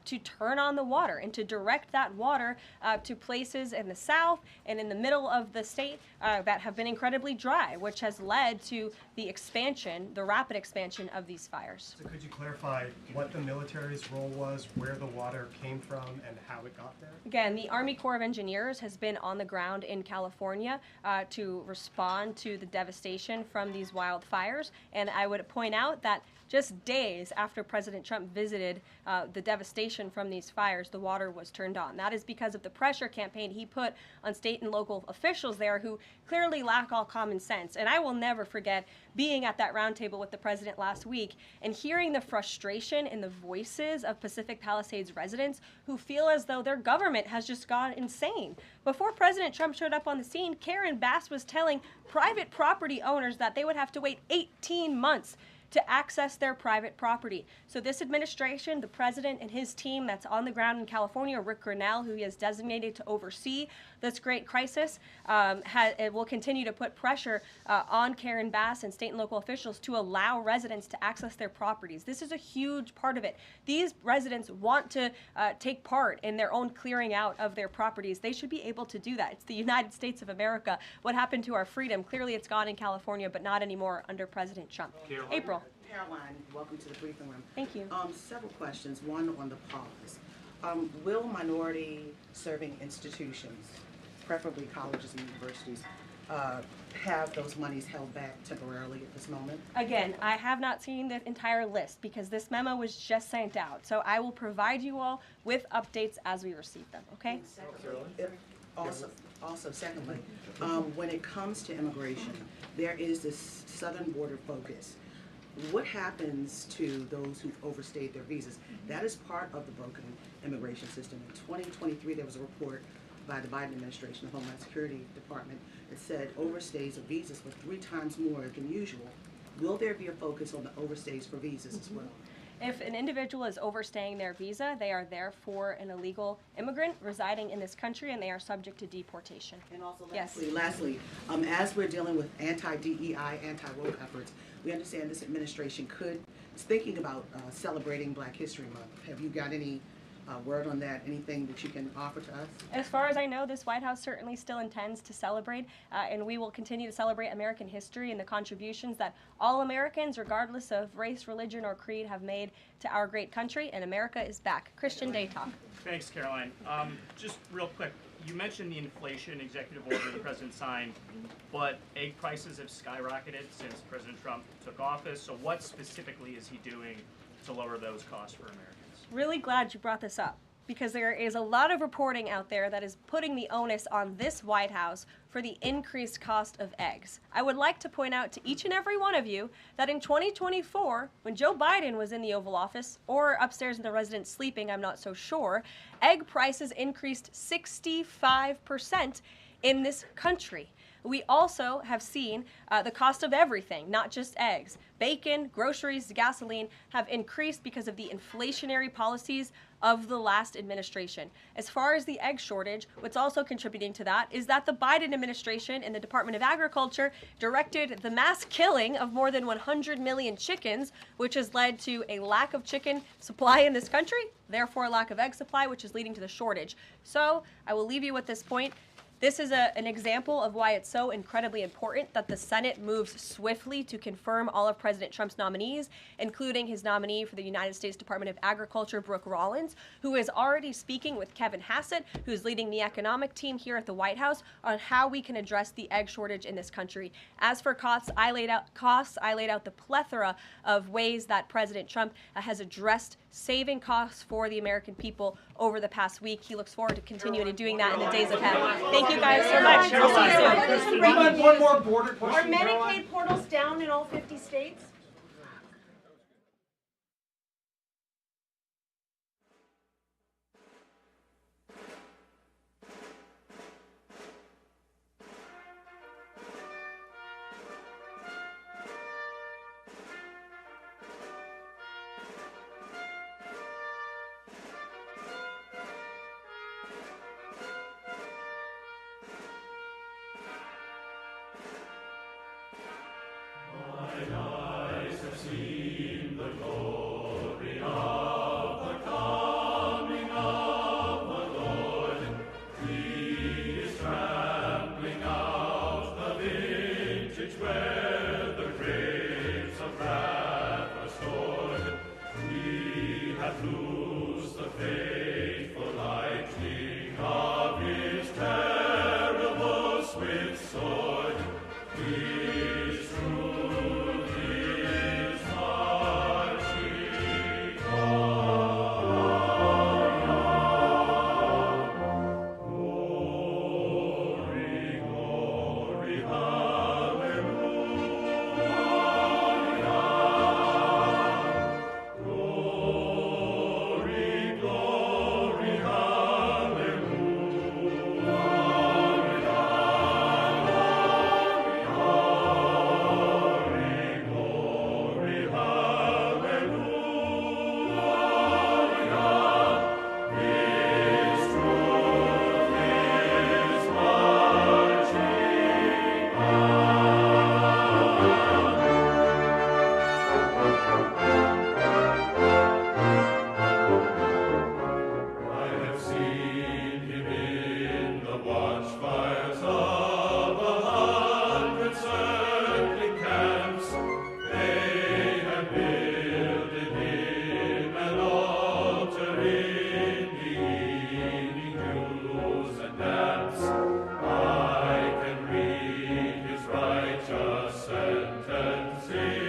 to turn on the water and to direct that water to places in the south and in the middle of the state that have been incredibly dry, which has led to the expansion, the rapid expansion of these fires. So could you clarify what the military's role was, where the water came from, and how it got there? Again, the Army Corps of Engineers has been on the ground in California to respond to the devastation from these wildfires, and I would point out that just days after President Trump visited the devastation from these fires, the water was turned on. That is because of the pressure campaign he put on state and local officials there who clearly lack all common sense. And I will never forget being at that roundtable with the president last week and hearing the frustration in the voices of Pacific Palisades residents who feel as though their government has just gone insane. Before President Trump showed up on the scene, Karen Bass was telling private property owners that they would have to wait 18 months to access their private property. So this administration, the president and his team that's on the ground in California, Rick Grinnell, who he has designated to oversee this great crisis, it will continue to put pressure on Karen Bass and state and local officials to allow residents to access their properties. This is a huge part of it. These residents want to take part in their own clearing out of their properties. They should be able to do that. It's the United States of America. What happened to our freedom? Clearly it's gone in California, but not anymore under President Trump. April. Caroline, welcome to the briefing room. Thank you. Several questions. One on the pause. Will minority-serving institutions, preferably colleges and universities, have those monies held back temporarily at this moment? Again, I have not seen the entire list because this memo was just sent out. So I will provide you all with updates as we receive them, okay? Secondly, when it comes to immigration, there is this southern border focus. What happens to those who've overstayed their visas? That is part of the broken immigration system. In 2023, there was a report by the Biden administration, the Homeland Security Department, that said overstays of visas were 3 times more than usual. Will there be a focus on the overstays for visas as well? If an individual is overstaying their visa, they are therefore an illegal immigrant residing in this country and they are subject to deportation. And also lastly, as we're dealing with anti-DEI, anti-woke efforts, we understand this administration is thinking about celebrating Black History Month. Have you got any word on that? Anything that you can offer to us? As far as I know, this White House certainly still intends to celebrate, and we will continue to celebrate American history and the contributions that all Americans, regardless of race, religion, or creed, have made to our great country, and America is back. Christian Day Talk. Thanks, Caroline. Just real quick, you mentioned the inflation executive order the president signed, but egg prices have skyrocketed since President Trump took office, so what specifically is he doing to lower those costs for Americans? Really glad you brought this up because there is a lot of reporting out there that is putting the onus on this White House for the increased cost of eggs. I would like to point out to each and every one of you that in 2024, when Joe Biden was in the Oval Office, or upstairs in the residence sleeping, I'm not so sure, egg prices increased 65% in this country. We also have seen the cost of everything, not just eggs. Bacon, groceries, gasoline have increased because of the inflationary policies of the last administration. As far as the egg shortage, what's also contributing to that is that the Biden administration and the Department of Agriculture directed the mass killing of more than 100 million chickens, which has led to a lack of chicken supply in this country, therefore a lack of egg supply, which is leading to the shortage. So I will leave you with this point. This is an example of why it's so incredibly important that the Senate moves swiftly to confirm all of President Trump's nominees, including his nominee for the United States Department of Agriculture, Brooke Rollins, who is already speaking with Kevin Hassett, who's leading the economic team here at the White House, on how we can address the egg shortage in this country. As for costs, I laid out the plethora of ways that President Trump has addressed saving costs for the American people over the past week. He looks forward to continuing to doing that in the days ahead. Thank you guys so much. We'll see you soon. One more border question. Are Medicaid portals down in all 50 states? righteous sentence